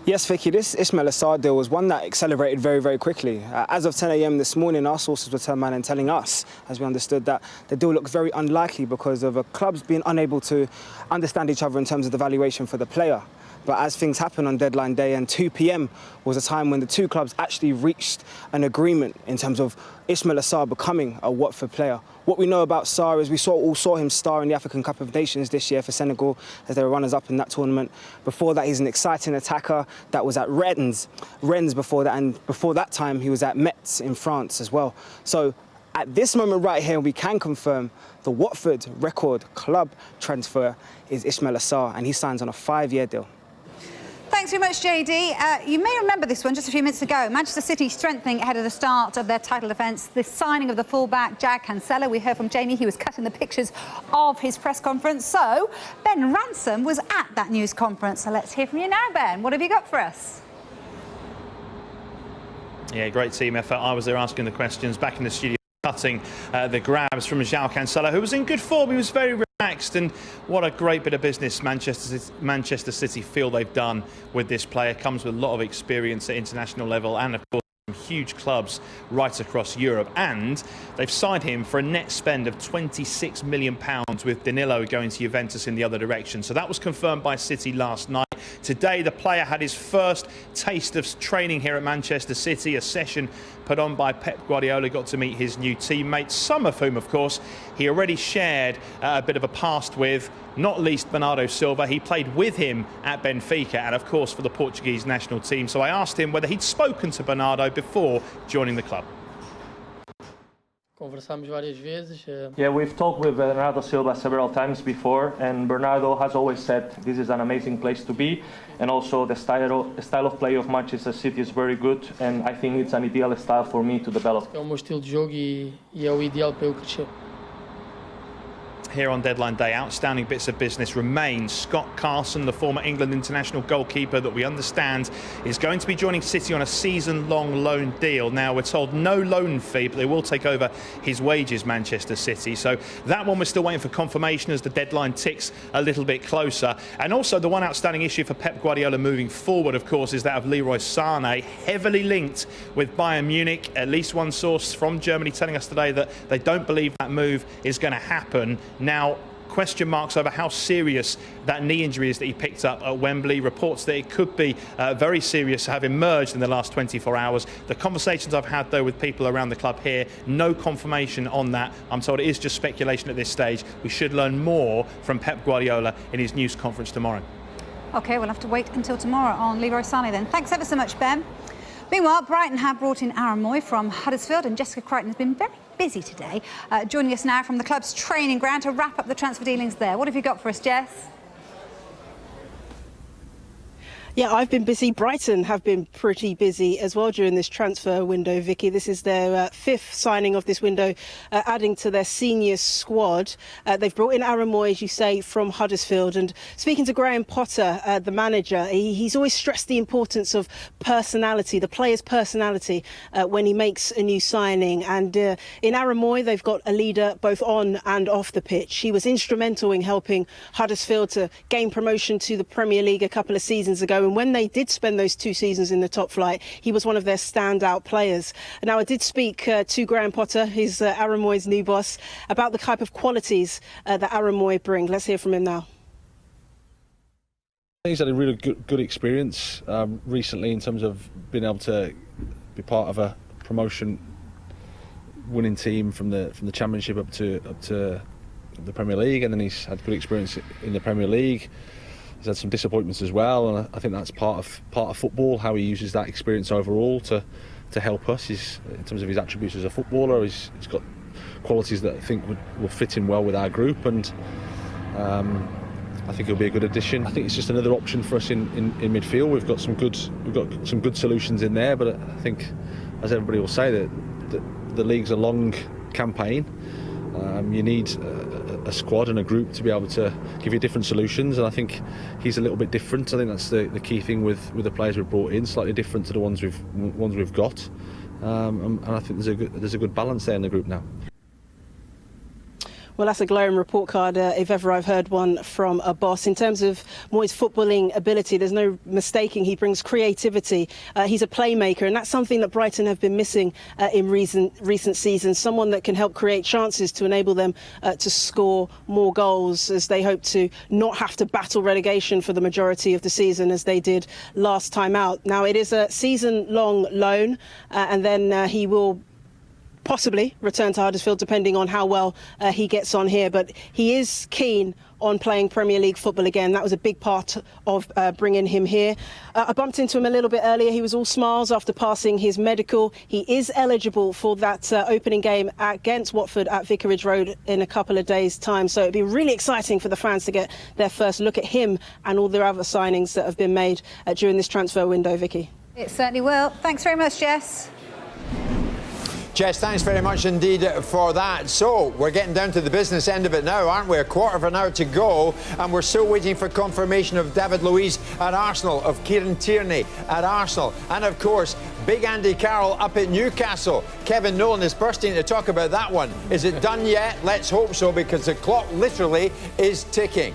Yes, Vicky, this Ismaila Sarr deal was one that accelerated very, very quickly. As of 10 a.m. this morning, our sources were turning around and telling us, as we understood, that the deal looks very unlikely because of clubs being unable to understand each other in terms of the valuation for the player. But as things happen on deadline day, and 2 p.m. was a time when the two clubs actually reached an agreement in terms of Ismaila Sarr becoming a Watford player. What we know about Sarr is we all saw him star in the African Cup of Nations this year for Senegal as they were runners-up in that tournament. Before that, he's an exciting attacker that was at Rennes before that, and before that time, he was at Metz in France as well. So at this moment right here, we can confirm the Watford record club transfer is Ismaila Sarr, and he signs on a 5-year deal. Thanks very much, JD. You may remember this one just a few minutes ago. Manchester City strengthening ahead of the start of their title defence. The signing of the fullback, Jack Cancelo. We heard from Jamie. He was cutting the pictures of his press conference. So Ben Ransom was at that news conference. So let's hear from you now, Ben. What have you got for us? Yeah, great team effort. I was there asking the questions, back in the studio cutting the grabs from João Cancelo, who was in good form. He was very relaxed, and what a great bit of business Manchester City feel they've done with this player. Comes with a lot of experience at international level, and of course huge clubs right across Europe, and they've signed him for a net spend of £26 million, with Danilo going to Juventus in the other direction. So that was confirmed by City last night. Today the player had his first taste of training here at Manchester City, a session put on by Pep Guardiola. Got to meet his new teammates, some of whom of course he already shared a bit of a past with, not least Bernardo Silva. He played with him at Benfica and of course for the Portuguese national team. So I asked him whether he'd spoken to Bernardo before joining the club. Yeah, we've talked with Bernardo Silva several times before, and Bernardo has always said this is an amazing place to be, and also the style of play of Manchester City is very good, and I think it's an ideal style for me to develop. Here on deadline day, outstanding bits of business remain. Scott Carson, the former England international goalkeeper that we understand is going to be joining City on a season-long loan deal. Now, we're told no loan fee, but they will take over his wages, Manchester City. So that one we're still waiting for confirmation as the deadline ticks a little bit closer. And also the one outstanding issue for Pep Guardiola moving forward, of course, is that of Leroy Sané, heavily linked with Bayern Munich. At least one source from Germany telling us today that they don't believe that move is going to happen. Now, question marks over how serious that knee injury is that he picked up at Wembley. Reports that it could be very serious have emerged in the last 24 hours. The conversations I've had, though, with people around the club here, no confirmation on that. I'm told it is just speculation at this stage. We should learn more from Pep Guardiola in his news conference tomorrow. OK, we'll have to wait until tomorrow on Leroy Sané then. Thanks ever so much, Ben. Meanwhile, Brighton have brought in Aaron Moy from Huddersfield, and Jessica Crichton has been very busy today, joining us now from the club's training ground to wrap up the transfer dealings there. What have you got for us, Jess? Yeah, I've been busy. Brighton have been pretty busy as well during this transfer window, Vicky. This is their fifth signing of this window, adding to their senior squad. They've brought in Aaron Moy, as you say, from Huddersfield. And speaking to Graham Potter, the manager, he's always stressed the importance of personality, the player's personality, when he makes a new signing. And in Aaron Moy, they've got a leader both on and off the pitch. He was instrumental in helping Huddersfield to gain promotion to the Premier League a couple of seasons ago. And when they did spend those 2 seasons in the top flight, he was one of their standout players. Now, I did speak to Graham Potter, who's Aaron Moy's new boss, about the type of qualities that Aaron Moy brings. Let's hear from him now. He's had a really good experience recently in terms of being able to be part of a promotion winning team from the Championship up to the Premier League, and then he's had good experience in the Premier League. He's had some disappointments as well, and I think that's part of football. How he uses that experience overall to help us is, in terms of his attributes as a footballer, he's got qualities that I think will fit in well with our group, and I think he'll be a good addition. I think it's just another option for us in midfield. We've got some good solutions in there, but I think, as everybody will say, that the league's a long campaign. You need a squad and a group to be able to give you different solutions, and I think he's a little bit different. I think that's the key thing with the players we've brought in, slightly different to the ones we've got, and I think there's a good balance there in the group now. Well, that's a glowing report card, if ever I've heard one from a boss. In terms of Moyes' footballing ability, there's no mistaking he brings creativity. He's a playmaker, and that's something that Brighton have been missing in recent seasons. Someone that can help create chances to enable them to score more goals, as they hope to not have to battle relegation for the majority of the season as they did last time out. Now, it is a season-long loan, and then he will possibly return to Huddersfield, depending on how well he gets on here. But he is keen on playing Premier League football again. That was a big part of bringing him here. I bumped into him a little bit earlier. He was all smiles after passing his medical. He is eligible for that opening game against Watford at Vicarage Road in a couple of days' time. So it'd be really exciting for the fans to get their first look at him and all the other signings that have been made during this transfer window, Vicky. It certainly will. Thanks very much, Jess. Jess, thanks very much indeed for that. So, we're getting down to the business end of it now, aren't we? A quarter of an hour to go, and we're still waiting for confirmation of David Luiz at Arsenal, of Kieran Tierney at Arsenal, and of course, Big Andy Carroll up at Newcastle. Kevin Nolan is bursting to talk about that one. Is it done yet? Let's hope so, because the clock literally is ticking.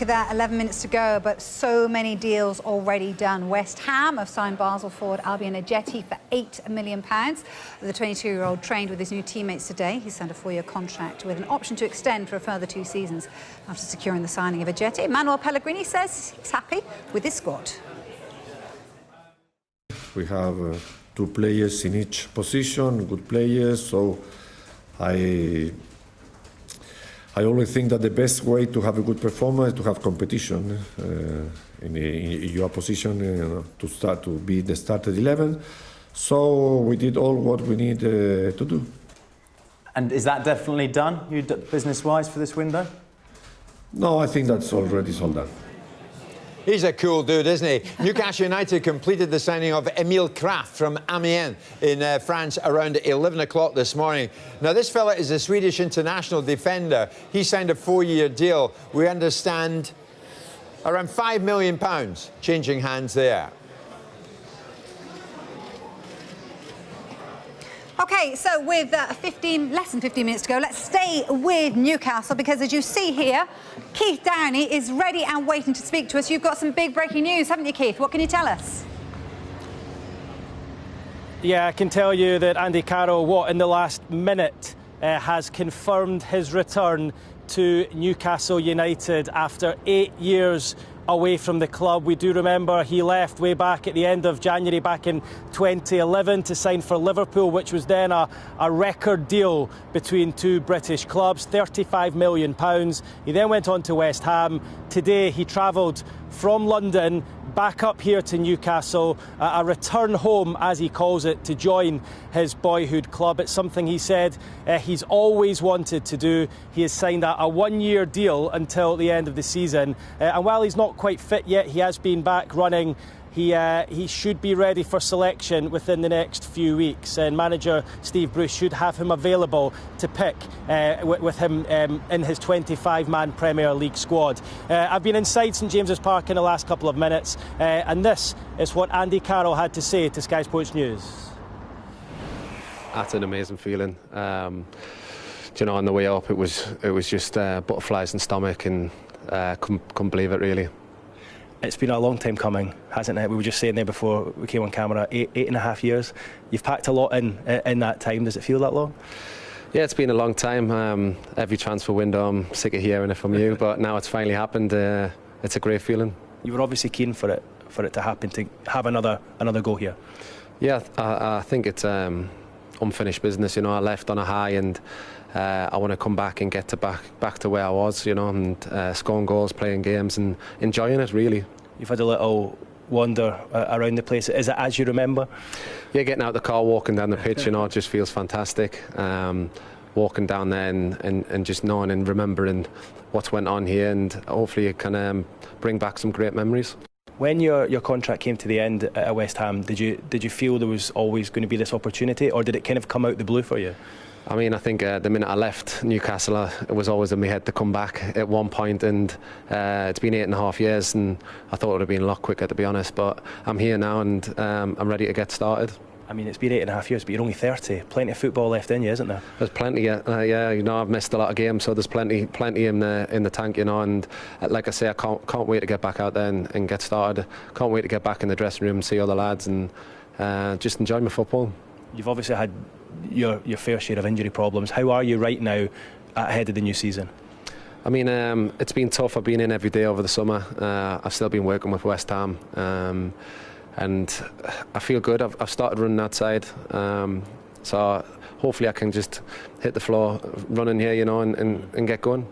at that, 11 minutes to go, but so many deals already done. West Ham have signed Basel forward Albion Ajeti for £8 million. The 22-year-old trained with his new teammates today. He signed a 4-year contract with an option to extend for a further 2 seasons after securing the signing of Ajeti. Manuel Pellegrini says he's happy with his squad. We have 2 players in each position, good players, so I always think that the best way to have a good performance is to have competition in your position to start to be the started 11. So we did all what we need to do. And is that definitely done, business-wise, for this window? No, I think that's already all done. He's a cool dude, isn't he? Newcastle United completed the signing of Emile Kraft from Amiens in France around 11 o'clock this morning. Now, this fella is a Swedish international defender. He signed a 4-year deal. We understand around £5 million changing hands there. OK, so with less than 15 minutes to go, let's stay with Newcastle because, as you see here, Keith Downey is ready and waiting to speak to us. You've got some big breaking news, haven't you, Keith? What can you tell us? Yeah, I can tell you that Andy Carroll, in the last minute, has confirmed his return to Newcastle United after 8 years away from the club. We do remember he left way back at the end of January back in 2011 to sign for Liverpool, which was then a record deal between 2 British clubs, £35 million. He then went on to West Ham. Today he travelled from London back up here to Newcastle, a return home, as he calls it, to join his boyhood club. It's something he said he's always wanted to do. He has signed a 1-year deal until the end of the season. And while he's not quite fit yet, he has been back running. He should be ready for selection within the next few weeks, and manager Steve Bruce should have him available to pick with him in his 25-man Premier League squad. I've been inside St James's Park in the last couple of minutes, and this is what Andy Carroll had to say to Sky Sports News. That's an amazing feeling. On the way up, it was just butterflies in stomach, and couldn't believe it really. It's been a long time coming, hasn't it? We were just saying there before we came on camera, eight and a half years. You've packed a lot in that time. Does it feel that long? Yeah, it's been a long time. Every transfer window, I'm sick of hearing it from you, but now it's finally happened. It's a great feeling. You were obviously keen for it to happen, to have another go here. Yeah, I think it's unfinished business. I left on a high, and I want to come back and get back to where I was, and scoring goals, playing games, and enjoying it really. You've had a little wander around the place. Is it as you remember? Yeah, getting out the car, walking down the pitch, it just feels fantastic. Walking down there and just knowing and remembering what's went on here, and hopefully it can bring back some great memories. When your contract came to the end at West Ham, did you feel there was always going to be this opportunity, or did it kind of come out the blue for you? I mean, I think the minute I left Newcastle, it was always in my head to come back at one point, and it's been 8.5 years, and I thought it would have been a lot quicker, to be honest, but I'm here now, and I'm ready to get started. I mean, it's been 8.5 years, but you're only 30. Plenty of football left in you, isn't there? There's plenty, yeah. I've missed a lot of games, so there's plenty in the tank, and like I say, I can't wait to get back out there and get started. Can't wait to get back in the dressing room, see all the lads, and just enjoy my football. You've obviously had your fair share of injury problems. How are you right now ahead of the new season? I mean, it's been tough. I've been in every day over the summer. I've still been working with West Ham, and I feel good. I've started running outside, so hopefully I can just hit the floor running here, and get going.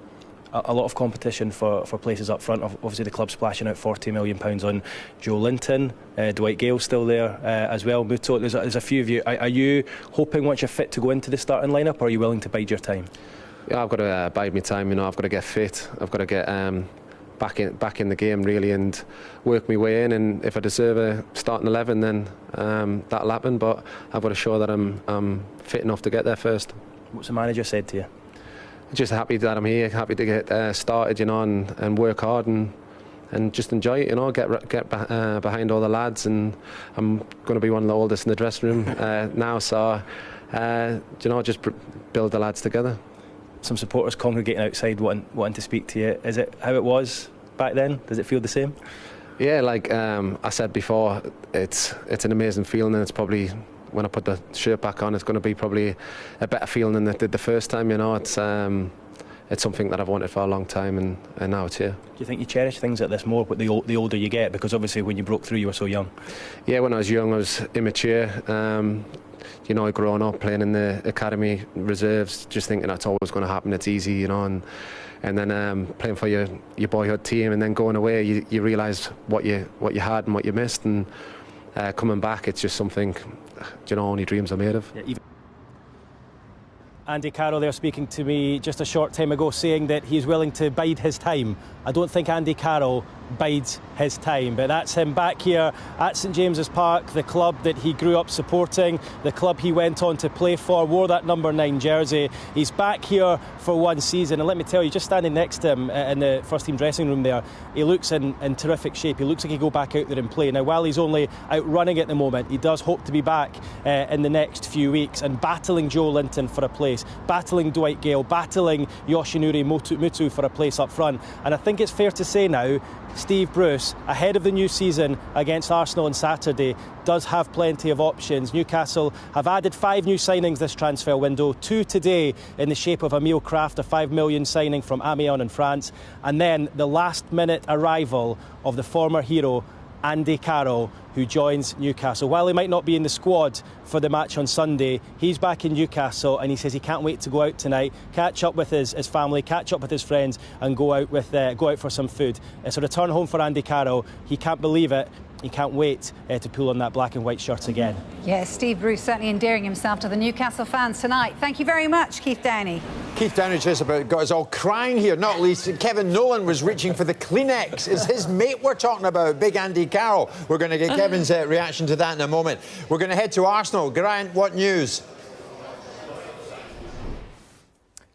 A lot of competition for places up front. Obviously the club's splashing out £40 million on Joe Linton. Dwight Gale's still there as well. Muto, there's a few of you. Are you hoping once you're fit to go into the starting lineup, or are you willing to bide your time? Yeah, I've got to bide my time. I've got to get fit. I've got to get back in the game really, and work my way in. And if I deserve a starting 11, then that'll happen. But I've got to show that I'm fit enough to get there first. What's the manager said to you? Just happy that I'm here, happy to get started, and work hard and just enjoy it, get behind all the lads, and I'm going to be one of the oldest in the dressing room now, so just build the lads together. Some supporters congregating outside wanting to speak to you. Is it how it was back then? Does it feel the same? Yeah, like I said before, it's an amazing feeling, and it's probably, when I put the shirt back on, it's going to be probably a better feeling than it did the first time. You know, it's something that I've wanted for a long time, and now it's here. Do you think you cherish things like this more the older you get? Because obviously when you broke through, you were so young. Yeah, when I was young, I was immature. You know, growing up playing in the academy reserves, just thinking that's always going to happen. It's easy, you know, and then playing for your boyhood team, and then going away, you realise what you had and what you missed, and coming back, it's just something, you know, only dreams are made of. Yeah, Andy Carroll there speaking to me just a short time ago, saying that he's willing to bide his time. I don't think Andy Carroll bides his time, but that's him back here at St James's Park, the club that he grew up supporting, the club he went on to play for, wore that number 9 jersey. He's back here for one season, and let me tell you, just standing next to him in the first team dressing room there, he looks in terrific shape. He looks like he'll go back out there and play. Now, while he's only out running at the moment, he does hope to be back in the next few weeks and battling Joe Linton for a place, battling Dwight Gale, battling Yoshinori Mutu for a place up front. And I think it's fair to say now, Steve Bruce, ahead of the new season against Arsenal on Saturday, does have plenty of options. Newcastle have added 5 new signings this transfer window, 2 today in the shape of Emile Kraft, a $5 million signing from Amiens in France, and then the last-minute arrival of the former hero Andy Carroll, who joins Newcastle. While he might not be in the squad for the match on Sunday, he's back in Newcastle, and he says he can't wait to go out tonight, catch up with his family, catch up with his friends, and go out for some food. It's a return home for Andy Carroll. He can't believe it. He can't wait to pull on that black and white shirt again. Yes, Steve Bruce certainly endearing himself to the Newcastle fans tonight. Thank you very much, Keith Downey. Keith Downey just about got us all crying here, not least Kevin Nolan was reaching for the Kleenex. It's his mate we're talking about, big Andy Carroll. We're going to get Kevin's reaction to that in a moment. We're going to head to Arsenal. Grant, what news?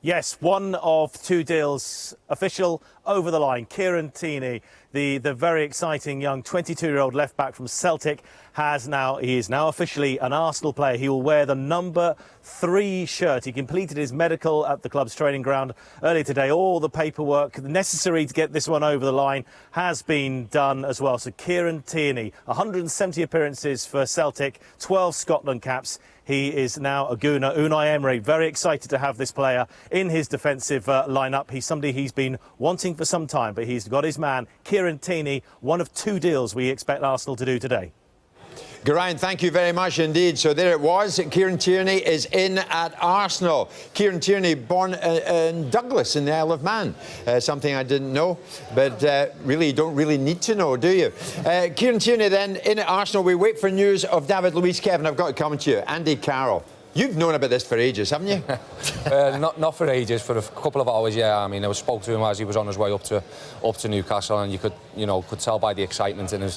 Yes, one of 2 deals official over the line. Kieran Tierney, the very exciting young 22-year-old left-back from Celtic, he is now officially an Arsenal player. He will wear the number 3 shirt. He completed his medical at the club's training ground earlier today. All the paperwork necessary to get this one over the line has been done as well. So Kieran Tierney, 170 appearances for Celtic, 12 Scotland caps. He is now a Gooner. Unai Emery, very excited to have this player in his defensive lineup. He's somebody he's been wanting for some time, but he's got his man, Kieran Tierney, one of 2 deals we expect Arsenal to do today. Geraint, thank you very much indeed. So there it was. Kieran Tierney is in at Arsenal. Kieran Tierney, born in Douglas in the Isle of Man. Something I didn't know, but really you don't really need to know, do you? Kieran Tierney then in at Arsenal. We wait for news of David Luiz. Kevin, I've got to come to you. Andy Carroll. You've known about this for ages, haven't you? Not for ages, for a couple of hours, yeah. I mean, I spoke to him as he was on his way up to Newcastle, and you could tell by the excitement in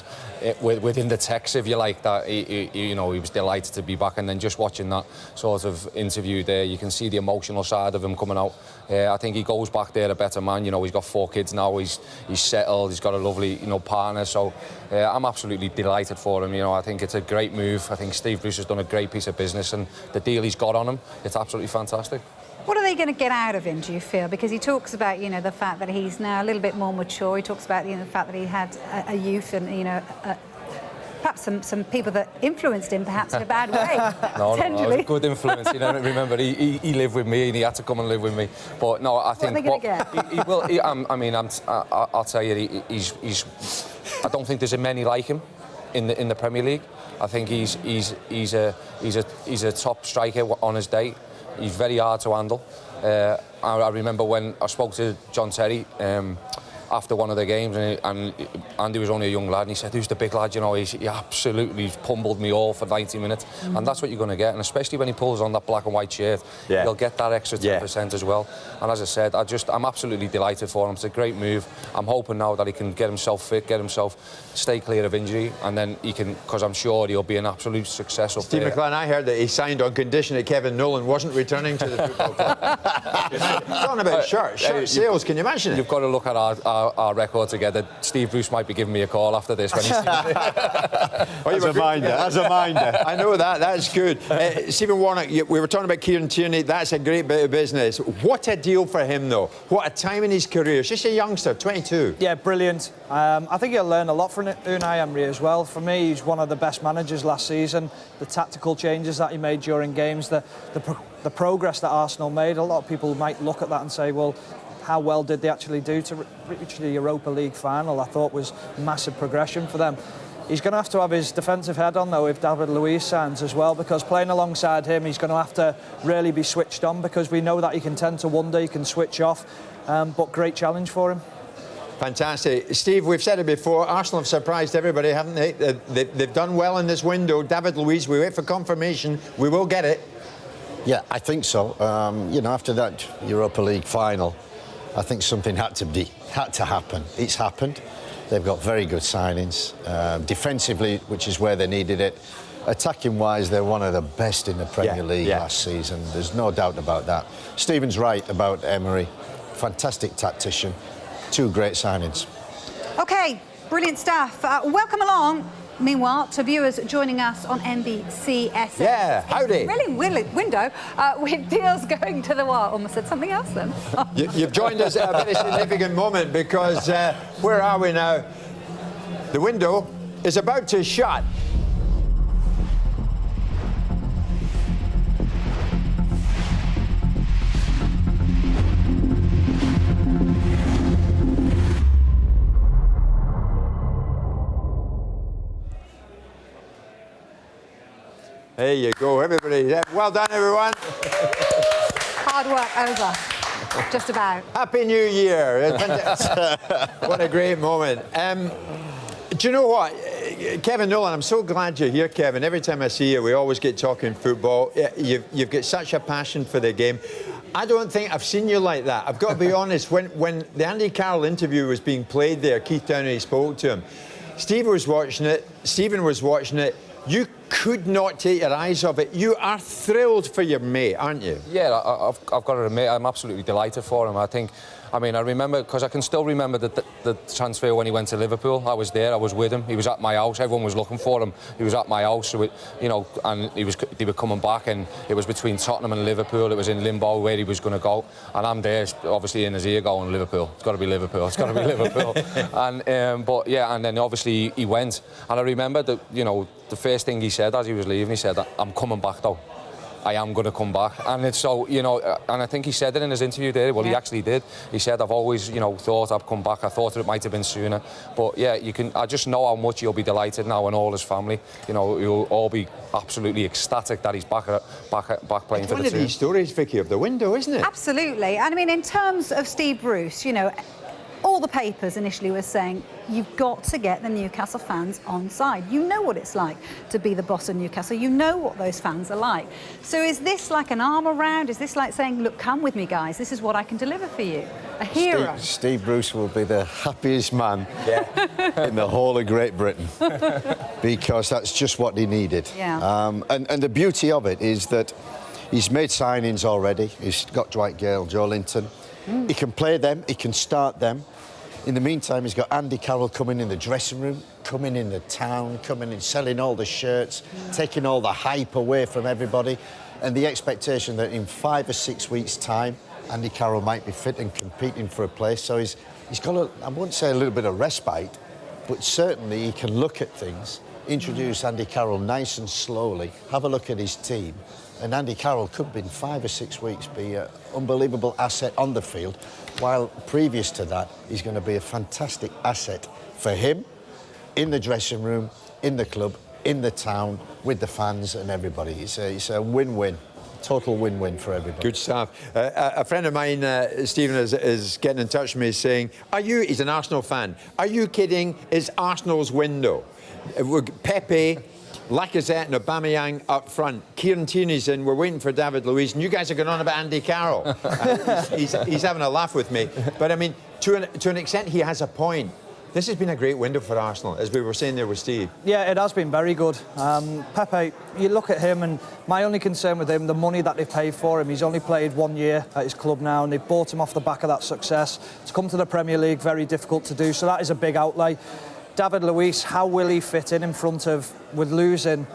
within the text, if you like, that he was delighted to be back. And then just watching that sort of interview there, you can see the emotional side of him coming out. I think he goes back there a better man. You know, he's got 4 kids now. He's settled. He's got a lovely partner. So I'm absolutely delighted for him. You know, I think it's a great move. I think Steve Bruce has done a great piece of business, and the deal he's got on him, it's absolutely fantastic. What are they going to get out of him, do you feel? Because he talks about, the fact that he's now a little bit more mature. He talks about, the fact that he had a youth and, perhaps some people that influenced him, perhaps in a bad way. No, it was a good influence. Remember, he lived with me and he had to come and live with me. But no, I think what are they going to get? I'll tell you, he's. I don't think there's many like him in the Premier League. I think he's a top striker on his day. He's very hard to handle. I remember when I spoke to John Terry after one of the games, and Andy was only a young lad, and he said, "Who's the big lad?" He absolutely pummeled me all for 90 minutes, and that's what you're going to get. And especially when he pulls on that black and white shirt, you'll get that extra 10% as well. And as I said, I'm absolutely delighted for him. It's a great move. I'm hoping now that he can get himself fit, stay clear of injury, and then he can, because I'm sure he'll be an absolute success up there. Steve McLaren, I heard that he signed on condition that Kevin Nolan wasn't returning to the football club. Talking about shirt sales, can you imagine it? You've got to look at our our record together. Steve Bruce might be giving me a call after this when he's As a minder. I know that. That's good. Stephen Warnock, we were talking about Kieran Tierney. That's a great bit of business. What a deal for him, though. What a time in his career. He's just a youngster, 22. Yeah, brilliant. I think he'll learn a lot from Unai Emery as well. For me, he's one of the best managers last season. The tactical changes that he made during games, the progress that Arsenal made. A lot of people might look at that and say, well, how well did they actually do to reach the Europa League final? I thought was massive progression for them. He's going to have his defensive head on, though, if David Luiz signs as well, because playing alongside him, he's going to have to really be switched on, because we know that he can tend to wonder, he can switch off, but great challenge for him. Fantastic. Steve, we've said it before, Arsenal have surprised everybody, haven't they? They've done well in this window. David Luiz, we wait for confirmation. We will get it. Yeah, I think so. After that Europa League final, I think something had to happen. It's happened. They've got very good signings. Defensively, which is where they needed it. Attacking-wise, they're one of the best in the Premier League last season. There's no doubt about that. Stephen's right about Emery. Fantastic tactician. 2 great signings. OK, brilliant stuff. Welcome along. Meanwhile, to viewers joining us on NBCSN. Yeah, howdy. Really window with deals going to the wall. Almost said something else then. You've joined us at a very significant moment, because where are we now? The window is about to shut. There you go, everybody. Yeah, well done, everyone. Hard work over. Just about. Happy New Year. What a great moment. Do you know what? Kevin Nolan, I'm so glad you're here, Kevin. Every time I see you, we always get talking football. You've got such a passion for the game. I don't think I've seen you like that. I've got to be honest. When the Andy Carroll interview was being played there, Keith Downey spoke to him. Steve was watching it. Stephen was watching it. You could not take your eyes off it. You are thrilled for your mate, aren't you? Yeah, I've got to admit, I'm absolutely delighted for him. I remember, because I can still remember the transfer when he went to Liverpool. I was there, I was with him. He was at my house, everyone was looking for him. He was at my house, so and they were coming back, and it was between Tottenham and Liverpool. It was in limbo where he was going to go. And I'm there, obviously in his ear going, Liverpool. It's got to be Liverpool, it's got to be Liverpool. And then obviously he went. And I remember that, the first thing he said as he was leaving, he said, I'm coming back though. I am going to come back. And it's so, and I think he said it in his interview there. Well, he actually did. He said, I've always, thought I'd come back. I thought it might have been sooner. But yeah, I just know how much he'll be delighted now, and all his family. You'll all be absolutely ecstatic that he's back playing it's for the team. one of these stories, Vicky, of the window, isn't it? Absolutely. And I mean, in terms of Steve Bruce, all the papers initially were saying, you've got to get the Newcastle fans on side. You know what it's like to be the boss of Newcastle. You know what those fans are like. So is this like an arm around? Is this like saying, look, come with me, guys. This is what I can deliver for you? A hero. Steve Bruce will be the happiest man in the whole of Great Britain, because that's just what he needed. Yeah. And the beauty of it is that he's made signings already. He's got Dwight Gale, Joe Linton. He can play them, he can start them. In the meantime, he's got Andy Carroll coming in the dressing room, coming in the town, coming in, selling all the shirts, taking all the hype away from everybody, and the expectation that in 5 or 6 weeks' time, Andy Carroll might be fit and competing for a place. So he's got I wouldn't say a little bit of respite, but certainly he can look at things, introduce Andy Carroll nice and slowly, have a look at his team, and Andy Carroll could, in 5 or 6 weeks, be an unbelievable asset on the field, while previous to that, he's going to be a fantastic asset for him, in the dressing room, in the club, in the town, with the fans and everybody. It's a win-win. Total win-win for everybody. Good stuff. A friend of mine, Stephen, is getting in touch with me saying, he's an Arsenal fan, are you kidding? It's Arsenal's window. Pepe, Lacazette and Aubameyang up front. Kieran Tierney's in. We're waiting for David Luiz. And you guys are going on about Andy Carroll. He's having a laugh with me. But, I mean, to an extent, he has a point. This has been a great window for Arsenal, as we were saying there with Steve. Yeah, it has been very good. Pepe, you look at him, and my only concern with him, the money that they've paid for him, he's only played 1 year at his club now, and they've bought him off the back of that success. To come to the Premier League, very difficult to do, so that is a big outlay. David Luiz, how will he fit in front of, with losing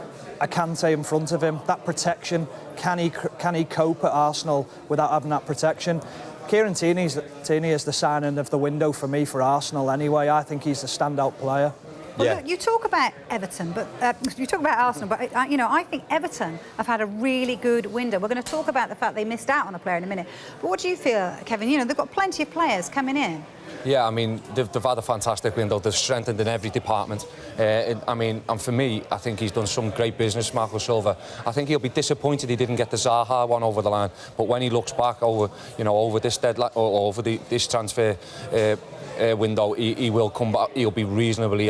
a Kante in front of him? That protection, can he cope at Arsenal without having that protection? Kieran Tierney is the signing of the window for me for Arsenal anyway. I think he's the standout player. Well, look, you talk about Everton, but you talk about Arsenal, but I think Everton have had a really good window. We're going to talk about the fact they missed out on a player in a minute. But what do you feel, Kevin? You know, they've got plenty of players coming in. Yeah, I mean, they've had a fantastic window. They've strengthened in every department. And for me, I think he's done some great business, Marco Silva. I think he'll be disappointed he didn't get the Zaha one over the line. But when he looks back over this deadline or over this transfer window, he will come back. He'll be reasonably,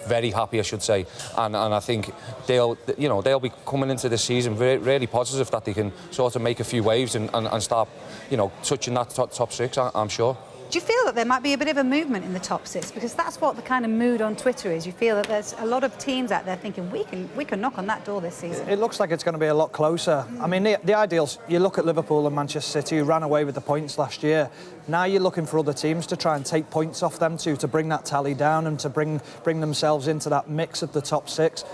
very happy, I should say. And I think they'll be coming into this season really positive that they can sort of make a few waves and start, touching that top six. I'm sure. Do you feel that there might be a bit of a movement in the top six? Because that's what the kind of mood on Twitter is. You feel that there's a lot of teams out there thinking we can knock on that door this season. It looks like it's going to be a lot closer. I mean, the ideals, you look at Liverpool and Manchester City, who ran away with the points last year. Now you're looking for other teams to try and take points off them to bring that tally down and to bring themselves into that mix of the top six.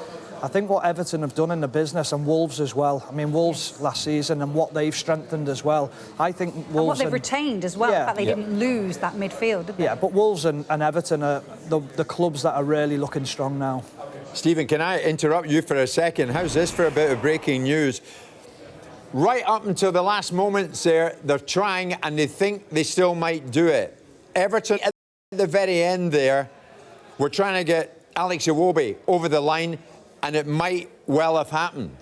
I think what Everton have done in the business, and Wolves as well. I mean, Wolves last season and what they've strengthened as well. I think Wolves and what they've retained as well. Yeah, the fact they didn't lose that midfield, did they? Yeah, but Wolves and Everton are the clubs that are really looking strong now. Stephen, can I interrupt you for a second? How's this for a bit of breaking news? Right up until the last moments there, they're trying and they think they still might do it. Everton, at the very end there, we're trying to get Alex Iwobi over the line, and it might well have happened.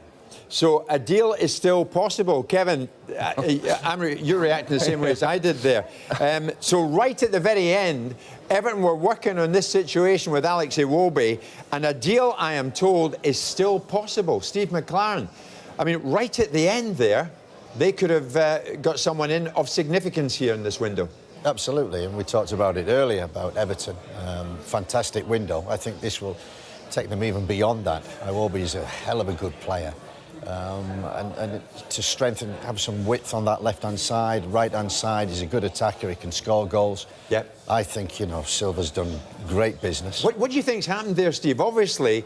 So a deal is still possible. Kevin, you're reacting the same way as I did there. So right at the very end, Everton were working on this situation with Alex Iwobi, and a deal, I am told, is still possible. Steve McLaren, I mean, right at the end there, they could have got someone in of significance here in this window. Absolutely, and we talked about it earlier, about Everton. Fantastic window. I think this will take them even beyond that. Iwobi is a hell of a good player. And to strengthen, have some width on that left-hand side, right-hand side, he's a good attacker, he can score goals. Yep. I think, Silva's done great business. What do you think's happened there, Steve? Obviously,